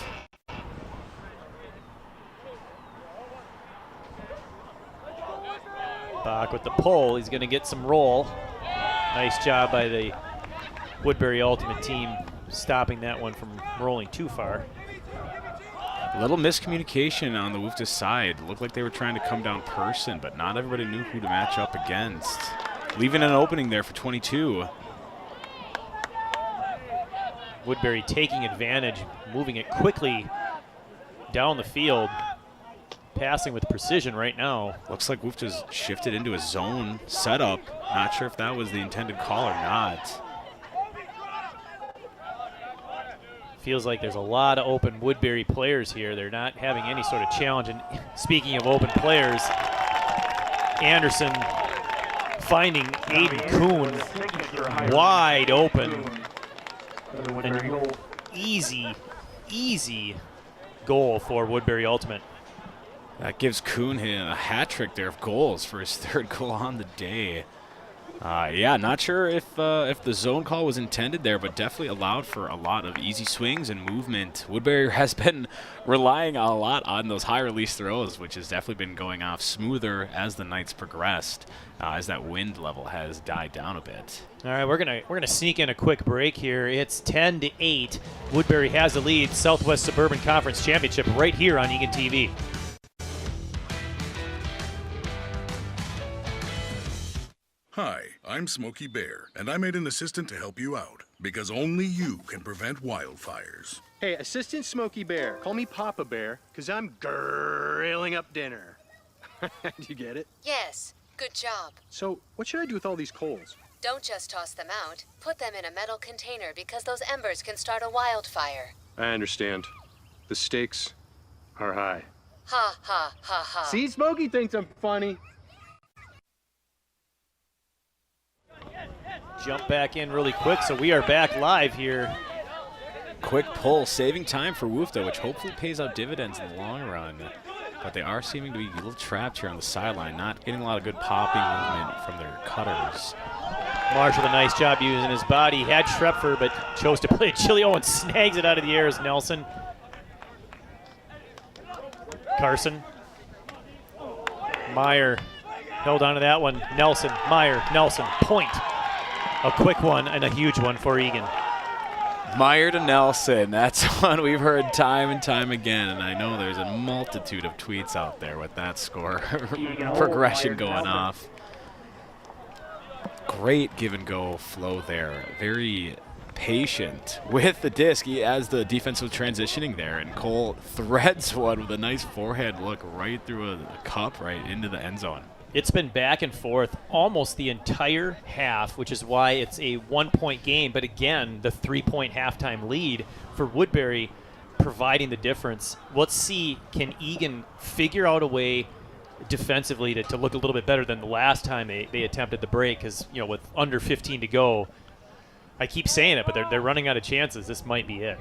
Bach with the pull. He's going to get some roll. Nice job by the Woodbury Ultimate team stopping that one from rolling too far. A little miscommunication on the Woofta side. Looked like they were trying to come down person, but not everybody knew who to match up against. Leaving an opening there for 22. Woodbury taking advantage, moving it quickly down the field, passing with precision right now. Looks like Wolf just shifted into a zone setup. Not sure if that was the intended call or not. Feels like there's a lot of open Woodbury players here. They're not having any sort of challenge. And speaking of open players, Anderson finding Aiden Kuhn wide open. An easy goal for Woodbury Ultimate. That gives Kuhn a hat trick there of goals for his third goal on the day. Yeah, not sure if the zone call was intended there, but definitely allowed for a lot of easy swings and movement. Woodbury has been relying a lot on those high release throws, which has definitely been going off smoother as the nights progressed, as that wind level has died down a bit. All right, we're gonna sneak in a quick break here. It's 10-8. Woodbury has the lead. Southwest Suburban Conference Championship right here on Eagan TV. Hi, I'm Smokey Bear, and I made an assistant to help you out, because only you can prevent wildfires. Hey, Assistant Smokey Bear, call me Papa Bear, because I'm grilling up dinner. Do you get it? Yes, good job. So, what should I do with all these coals? Don't just toss them out. Put them in a metal container because those embers can start a wildfire. I understand. The stakes are high. Ha, ha, ha, ha. See, Smokey thinks I'm funny. Jump back in really quick, so we are back live here. Quick pull, saving time for Woofda, which hopefully pays out dividends in the long run. But they are seeming to be a little trapped here on the sideline, not getting a lot of good popping movement from their cutters. Marsh with a nice job using his body. He had Schrepfer, but chose to play Chilio and snags it out of the air as Nelson. Carson. Meyer held on to that one. Nelson, Meyer, Nelson, point. A quick one and a huge one for Eagan. Meyer to Nelson. That's one we've heard time and time again, and I know there's a multitude of tweets out there with that score progression going off. Great give and go flow there. Very patient with the disc as the defense was transitioning there, and Cole threads one with a nice forehand look right through a cup right into the end zone. It's been back and forth almost the entire half, which is why it's a 1-point game. But again, the 3-point halftime lead for Woodbury providing the difference. Let's see, can Eagan figure out a way defensively to look a little bit better than the last time they attempted the break? Because, you know, with under 15 to go, I keep saying it, but they're running out of chances. This might be it.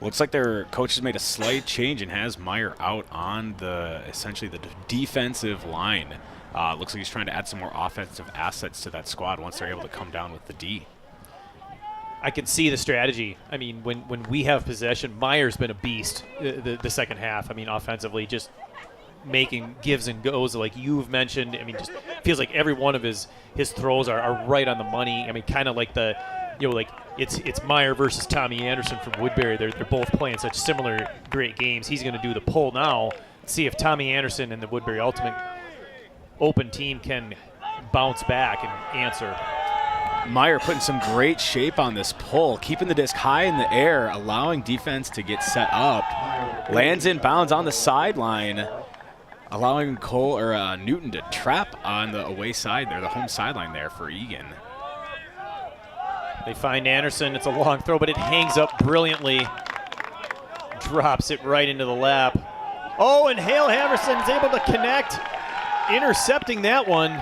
Looks like their coach has made a slight change and has Meyer out on essentially the defensive line. Looks like he's trying to add some more offensive assets to that squad once they're able to come down with the D. I can see the strategy. I mean, when we have possession, Meyer's been a beast the second half. I mean, offensively, just making gives and goes like you've mentioned. I mean, just feels like every one of his throws are right on the money. I mean, kind of like it's Meyer versus Tommy Anderson from Woodbury. They're both playing such similar great games. He's going to do the pull now. See if Tommy Anderson and the Woodbury Ultimate Open team can bounce back and answer. Meyer putting some great shape on this pull, keeping the disc high in the air, allowing defense to get set up. Lands in bounds on the sideline, allowing Newton to trap on the away side there, the home sideline there for Eagan. They find Anderson. It's a long throw, but it hangs up brilliantly. Drops it right into the lap. Oh, and Hale Haverson's able to connect, intercepting that one.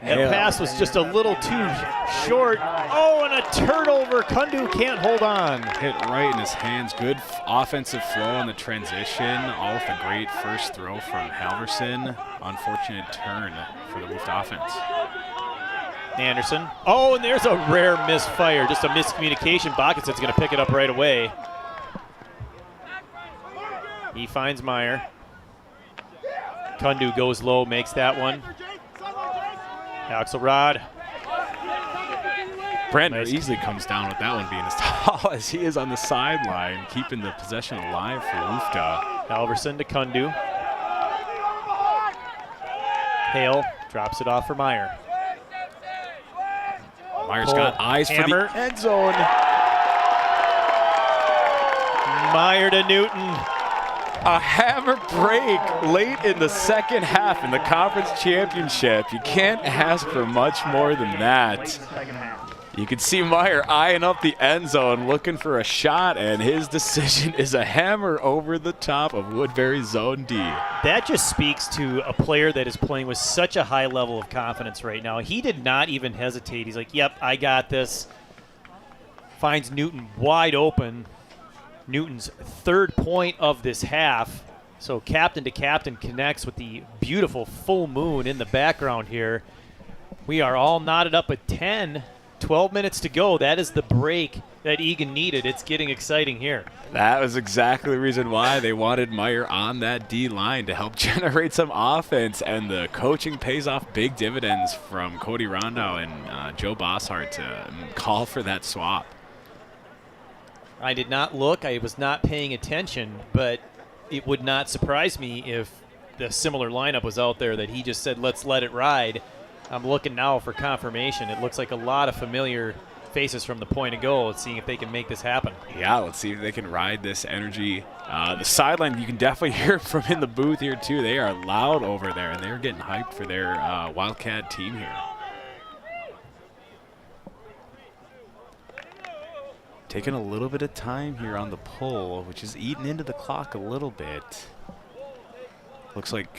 That pass was just a little too short. Oh, and a turnover. Kundu can't hold on. Hit right in his hands. Good offensive flow on the transition. All with a great first throw from Halverson. Unfortunate turn for the Wolf offense. Anderson. Oh, and there's a rare misfire. Just a miscommunication. Bakasit's going to pick it up right away. He finds Meyer. Kundu goes low, makes that one. Axelrod. Brandner easily comes down with that one being as tall as he is on the sideline, keeping the possession alive for Woofda. Halverson to Kundu. Hale drops it off for Meyer. Meyer's got eyes Hammer. for the end zone. Meyer to Newton. A hammer break late in the second half in the conference championship. You can't ask for much more than that. You can see Meyer eyeing up the end zone, looking for a shot, and his decision is a hammer over the top of Woodbury Zone D. That just speaks to a player that is playing with such a high level of confidence right now. He did not even hesitate. He's like, yep, I got this. Finds Newton wide open. Newton's third point of this half. So captain to captain connects with the beautiful full moon in the background here. We are all knotted up at 10. 12 minutes to go. That is the break that Eagan needed. It's getting exciting here. That was exactly the reason why they wanted Meyer on that D line to help generate some offense, and the coaching pays off big dividends from Cody Rondow and Joe Bosshart to call for that swap. I did not look. I was not paying attention, but it would not surprise me if the similar lineup was out there that he just said, let's let it ride. I'm looking now for confirmation. It looks like a lot of familiar faces from the point of goal. Let's see if they can make this happen. Yeah, let's see if they can ride this energy. The sideline, you can definitely hear from in the booth here, too. They are loud over there, and they're getting hyped for their Wildcat team here. Taking a little bit of time here on the pull, which is eating into the clock a little bit. Looks like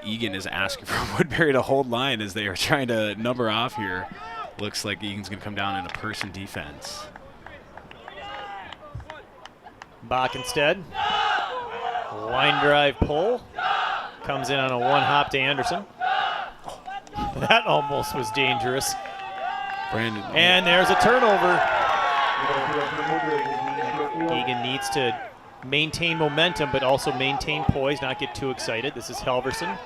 Eagan is asking for Woodbury to hold line as they are trying to number off here. Looks like Egan's going to come down in a person defense. Bach instead. Line drive pull. Comes in on a one-hop to Anderson. That almost was dangerous. Brandon. And there's a turnover. Eagan needs to maintain momentum, but also maintain poise, not get too excited. This is Halverson.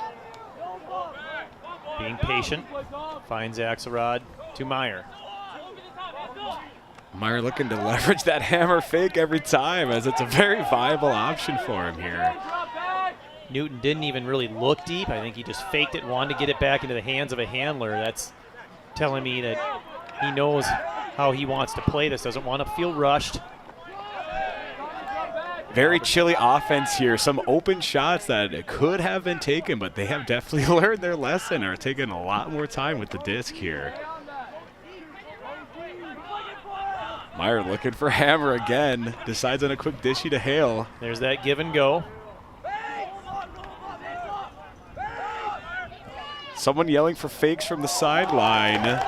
Being patient. Finds Axelrod to Meyer. Meyer looking to leverage that hammer fake every time, as it's a very viable option for him here. Newton didn't even really look deep. I think he just faked it, wanted to get it back into the hands of a handler. That's telling me that he knows how he wants to play this, doesn't want to feel rushed. Very chilly offense here. Some open shots that could have been taken, but they have definitely learned their lesson, are taking a lot more time with the disc here. Meyer looking for hammer again. Decides on a quick dishy to Hale. There's that give and go. Someone yelling for fakes from the sideline.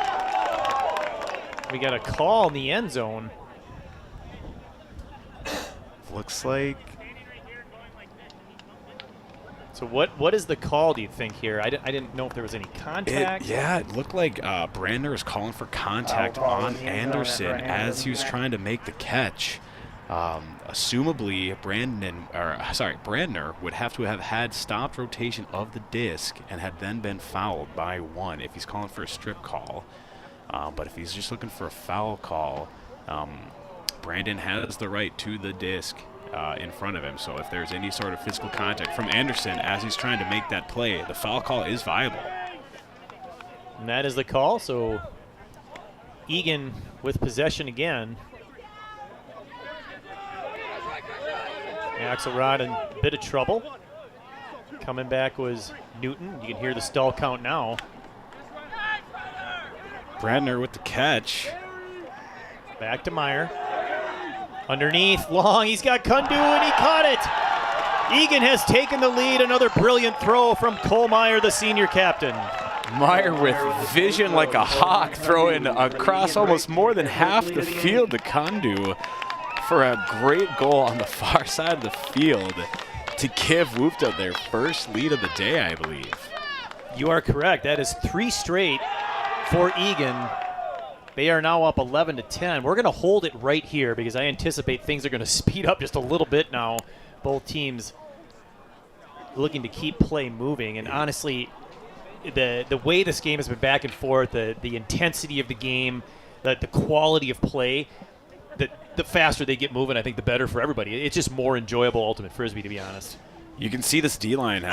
We got a call in the end zone. Looks like. So what is the call, do you think, here? I didn't know if there was any contact. It looked like Brandner is calling for contact on Anderson as he was trying to make the catch. Assumably, Brandner would have to have had stopped rotation of the disc and had then been fouled by one if he's calling for a strip call. But if he's just looking for a foul call, Brandon has the right to the disc in front of him. So if there's any sort of physical contact from Anderson as he's trying to make that play, the foul call is viable. And that is the call. So Eagan with possession again. Axelrod in a bit of trouble. Coming back was Newton. You can hear the stall count now. Brandner with the catch. Back to Meyer. Underneath, long, he's got Kundu and he caught it. Eagan has taken the lead. Another brilliant throw from Cole Meyer, the senior captain. Meyer with vision like a hawk, throwing across almost more than half the field to Kundu for a great goal on the far side of the field to give Woofta their first lead of the day, I believe. You are correct. That is 3 straight for Eagan. They are now up 11-10. We're going to hold it right here because I anticipate things are going to speed up just a little bit now. Both teams looking to keep play moving. And honestly, the way this game has been back and forth, the intensity of the game, the quality of play, the faster they get moving, I think the better for everybody. It's just more enjoyable Ultimate Frisbee, to be honest. You can see this D-line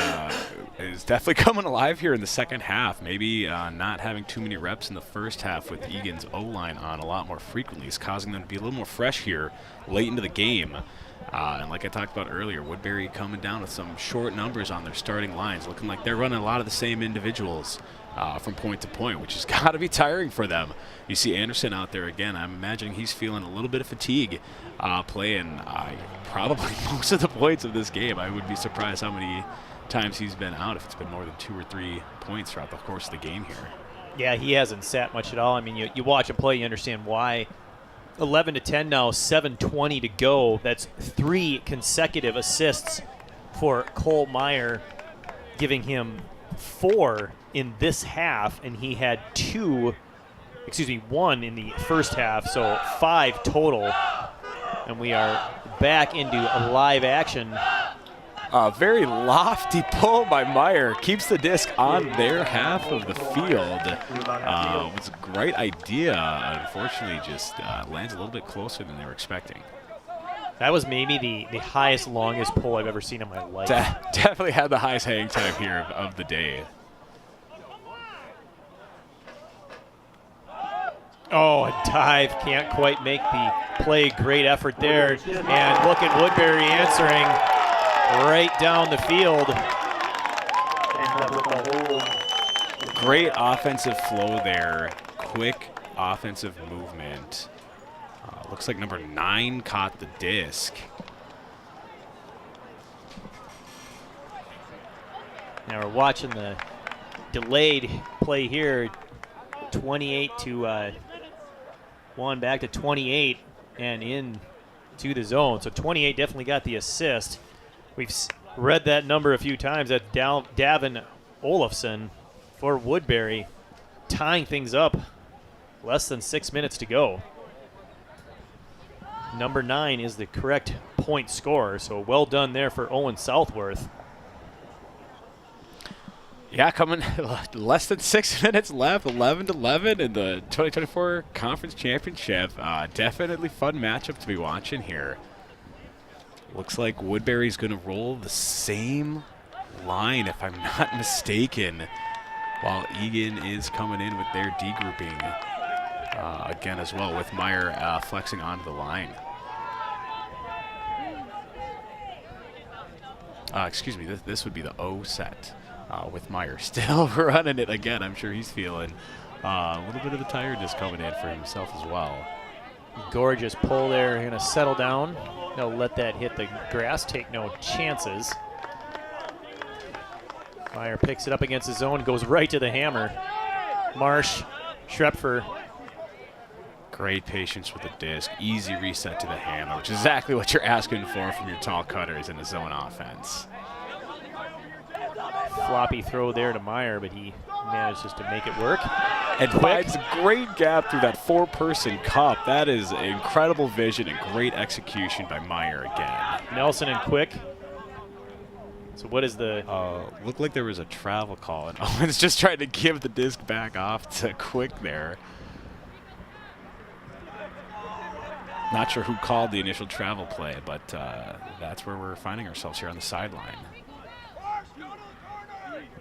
is definitely coming alive here in the second half. Maybe not having too many reps in the first half with Eagan's O-line on a lot more frequently is causing them to be a little more fresh here late into the game. And like I talked about earlier, Woodbury coming down with some short numbers on their starting lines, looking like they're running a lot of the same individuals from point to point, which has got to be tiring for them. You see Anderson out there again. I'm imagining he's feeling a little bit of fatigue playing probably most of the points of this game. I would be surprised how many times he's been out, if it's been more than 2 or 3 points throughout the course of the game here. Yeah, he hasn't sat much at all. I mean, you watch him play, you understand why. 11-10 now, 7:20 to go. That's 3 consecutive assists for Cole Meyer, giving him 4 in this half, and he had 1 in the first half, so 5 total. And we are back into live action. A very lofty pull by Meyer. Keeps the disc on their half of the field. It was a great idea. Unfortunately, just lands a little bit closer than they were expecting. That was maybe the highest, longest pull I've ever seen in my life. Definitely had the highest hang time here of the day. Oh, a dive. Can't quite make the play. Great effort there. And look at Woodbury answering right down the field. Great offensive flow there. Quick offensive movement. Looks like number 9 caught the disc. Now we're watching the delayed play here. 28-1, back to 28 and in to the zone. So 28 definitely got the assist. We've read that number a few times. That's Davin Olafson for Woodbury, tying things up. Less than 6 minutes to go. Number 9 is the correct point scorer, so well done there for Owen Southworth. Yeah, coming less than 6 minutes left, 11-11 in the 2024 Conference Championship. Definitely fun matchup to be watching here. Looks like Woodbury's going to roll the same line, if I'm not mistaken, while Eagan is coming in with their D grouping again as well, with Meyer flexing onto the line. Excuse me, this would be the O set. With Meyer still running it again. I'm sure he's feeling a little bit of the tiredness coming in for himself as well. Gorgeous pull there. Going to settle down. They'll let that hit the grass. Take no chances. Meyer picks it up against his zone. Goes right to the hammer. Marsh, Schrepfer. Great patience with the disc. Easy reset to the hammer, which is exactly what you're asking for from your tall cutters in the zone offense. Floppy throw there to Meyer, but he manages to make it work. And finds a great gap through that 4-person cup. That is incredible vision and great execution by Meyer again. Nelson and Quick. So what is the... Looked like there was a travel call, and Owen's just trying to give the disc back off to Quick there. Not sure who called the initial travel play, but that's where we're finding ourselves here on the sideline.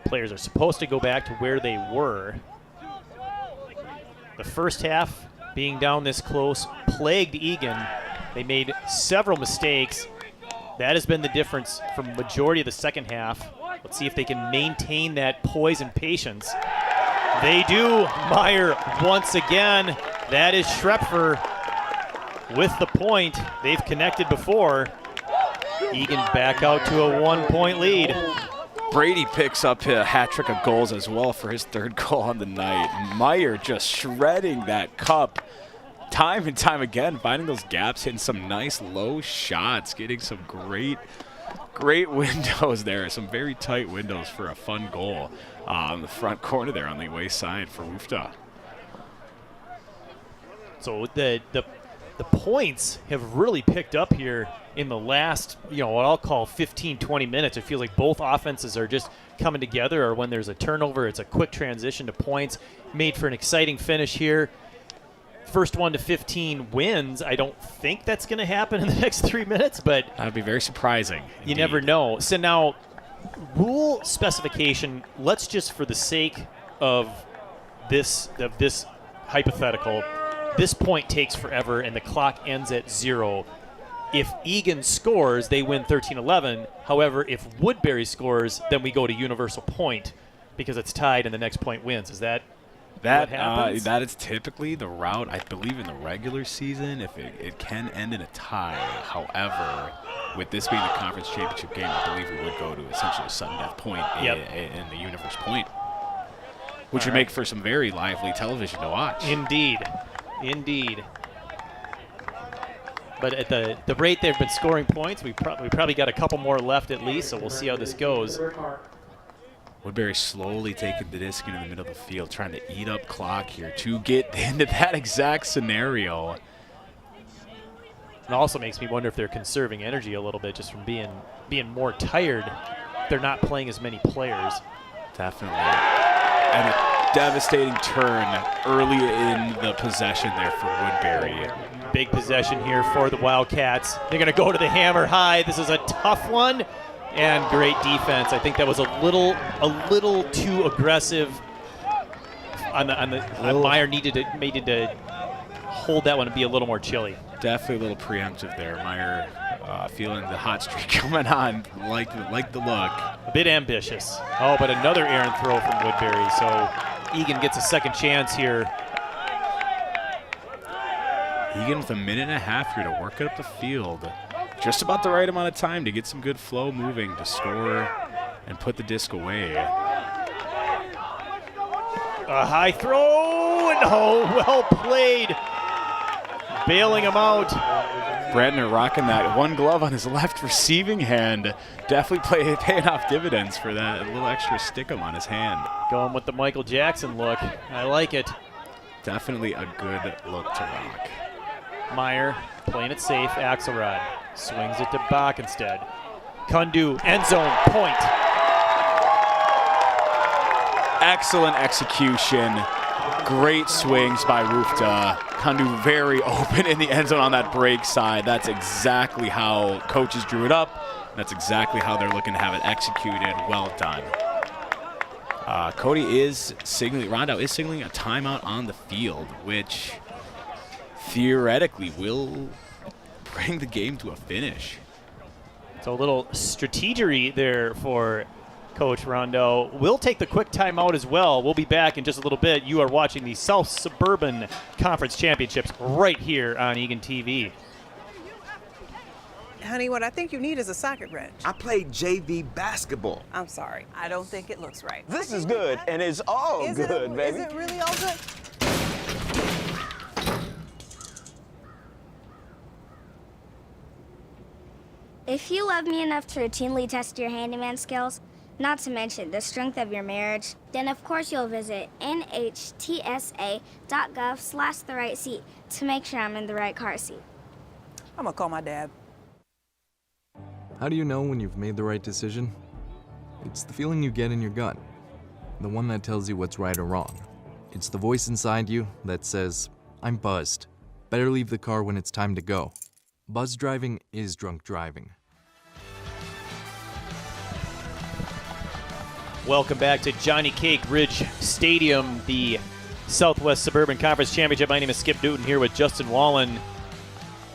Players are supposed to go back to where they were. The first half, being down this close, plagued Eagan. They made several mistakes. That has been the difference from the majority of the second half. Let's see if they can maintain that poise and patience. They do. Meyer once again. That is Schrepfer with the point. They've connected before. Eagan back out to a 1-point lead. Brady picks up a hat trick of goals as well for his 3rd goal on the night. Meyer just shredding that cup time and time again, finding those gaps, hitting some nice low shots, getting some great windows there. Some very tight windows for a fun goal on the front corner there on the away side for Woofda. So the points have really picked up here in the last, what I'll call 15, 20 minutes. It feels like both offenses are just coming together, or when there's a turnover, it's a quick transition to points. Made for an exciting finish here. first one to 15 wins. I don't think that's going to happen in the next 3 minutes, but that would be very surprising. You indeed. never know. So now, rule specification, let's just, for the sake of this hypothetical, this point takes forever and the clock ends at 0. If Eagan scores, they win 13-11. However, if Woodbury scores, then we go to universal point because it's tied and the next point wins. Is that what happens? That is typically the route, I believe, in the regular season. If it can end in a tie. However, with this being the conference championship game, I believe we would go to essentially a sudden death point in the universe point, which would make for some very lively television to watch. Indeed. But at the rate they've been scoring points, we probably got a couple more left at least, so we'll see how this goes. Woodbury slowly taking the disc into the middle of the field, trying to eat up clock here to get into that exact scenario. It also makes me wonder if they're conserving energy a little bit just from being more tired. They're not playing as many players. Definitely. And a devastating turn early in the possession there for Woodbury. Big possession here for the Wildcats. They're going to go to the hammer high. This is a tough one, and great defense. I think that was a little too aggressive. Meyer needed to hold that one and be a little more chilly. Definitely a little preemptive there. Meyer feeling the hot streak coming on, like the look. A bit ambitious. Oh, but another errant throw from Woodbury. So Eagan gets a second chance here. Eagan with a minute and a half here to work it up the field. Just about the right amount of time to get some good flow moving to score and put the disc away. A high throw, and well played. Bailing him out. Brandner rocking that one glove on his left receiving hand. Definitely paying off dividends for that. A little extra stickum on his hand. Going with the Michael Jackson look. I like it. Definitely a good look to rock. Meyer playing it safe. Axelrod swings it to Bach instead. Kundu, end zone, point. Excellent execution. Great swings by Rufta. Kundu very open in the end zone on that break side. That's exactly how coaches drew it up. That's exactly how they're looking to have it executed. Well done. Cody is signaling, Rondow is signaling a timeout on the field, which theoretically will bring the game to a finish. So a little strategery there for Coach Rondeau. We'll take the quick timeout as well. We'll be back in just a little bit. You are watching the South Suburban Conference Championships right here on Eagan TV. Honey, what I think you need is a socket wrench. I played JV basketball. I'm sorry. I don't think it looks right. This is good, and it's all good, baby. Is it really all good? If you love me enough to routinely test your handyman skills, not to mention the strength of your marriage, then of course you'll visit nhtsa.gov/therightseat to make sure I'm in the right car seat. I'm gonna call my dad. How do you know when you've made the right decision? It's the feeling you get in your gut, the one that tells you what's right or wrong. It's the voice inside you that says, I'm buzzed. Better leave the car when it's time to go. Buzz driving is drunk driving. Welcome back to Johnny Cake Ridge Stadium, the Southwest Suburban Conference Championship. My name is Skip Newton here with Justin Wallen.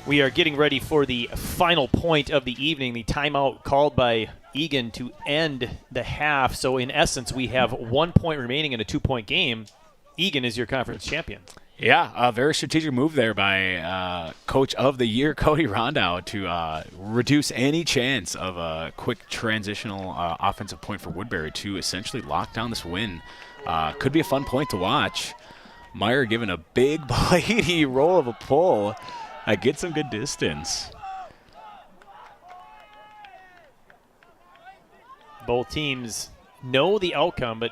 We are getting ready for the final point of the evening, the timeout called by Eagan to end the half. So in essence, we have 1 point remaining in a 2-point game. Eagan is your conference champion. Yeah, a very strategic move there by Coach of the Year, Cody Rondow, to reduce any chance of a quick transitional offensive point for Woodbury to essentially lock down this win. Could be a fun point to watch. Meyer giving a big bladey roll of a pull. Get some good distance. Both teams know the outcome, but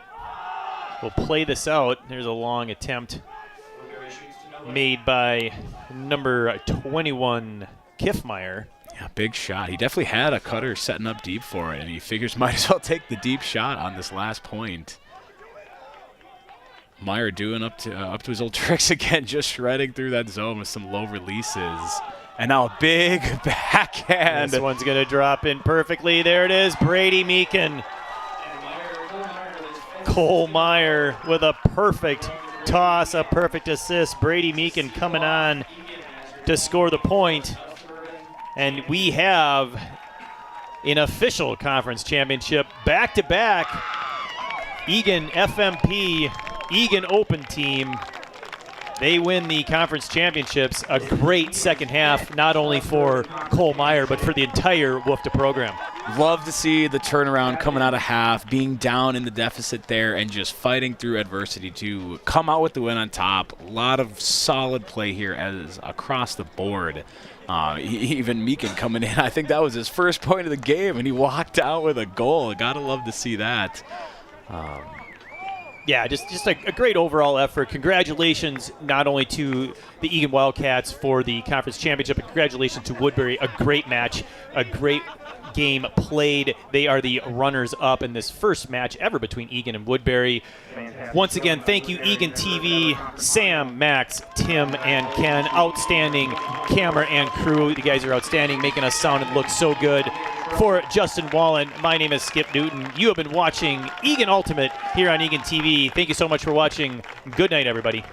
we'll play this out. There's a long attempt made by number 21, Kiffmeyer. Yeah, big shot. He definitely had a cutter setting up deep for it, and he figures might as well take the deep shot on this last point. Meyer doing up to his old tricks again, just shredding through that zone with some low releases. And now a big backhand. This one's going to drop in perfectly. There it is, Brady Meakin. Cole Meyer with a perfect toss, a perfect assist. Brady Meakin coming on to score the point. And we have an official conference championship back-to-back. Eagan FMP, Eagan Open team. They win the conference championships. A great second half, not only for Cole Meyer, but for the entire WFTA program. Love to see the turnaround coming out of half, being down in the deficit there and just fighting through adversity to come out with the win on top. A lot of solid play here as across the board. Even Meakin coming in, I think that was his first point of the game, and he walked out with a goal. Gotta love to see that. Yeah, just a great overall effort. Congratulations not only to the Eagan Wildcats for the conference championship, but congratulations to Woodbury. A great match, a great game played. They are the runners-up in this first match ever between Eagan and Woodbury. Once again, thank you, Eagan TV, Sam, Max, Tim, and Ken. Outstanding camera and crew. You guys are outstanding, making us sound and look so good. For Justin Wallen, my name is Skip Newton. You have been watching Eagan Ultimate here on Eagan TV. Thank you so much for watching. Good night, everybody.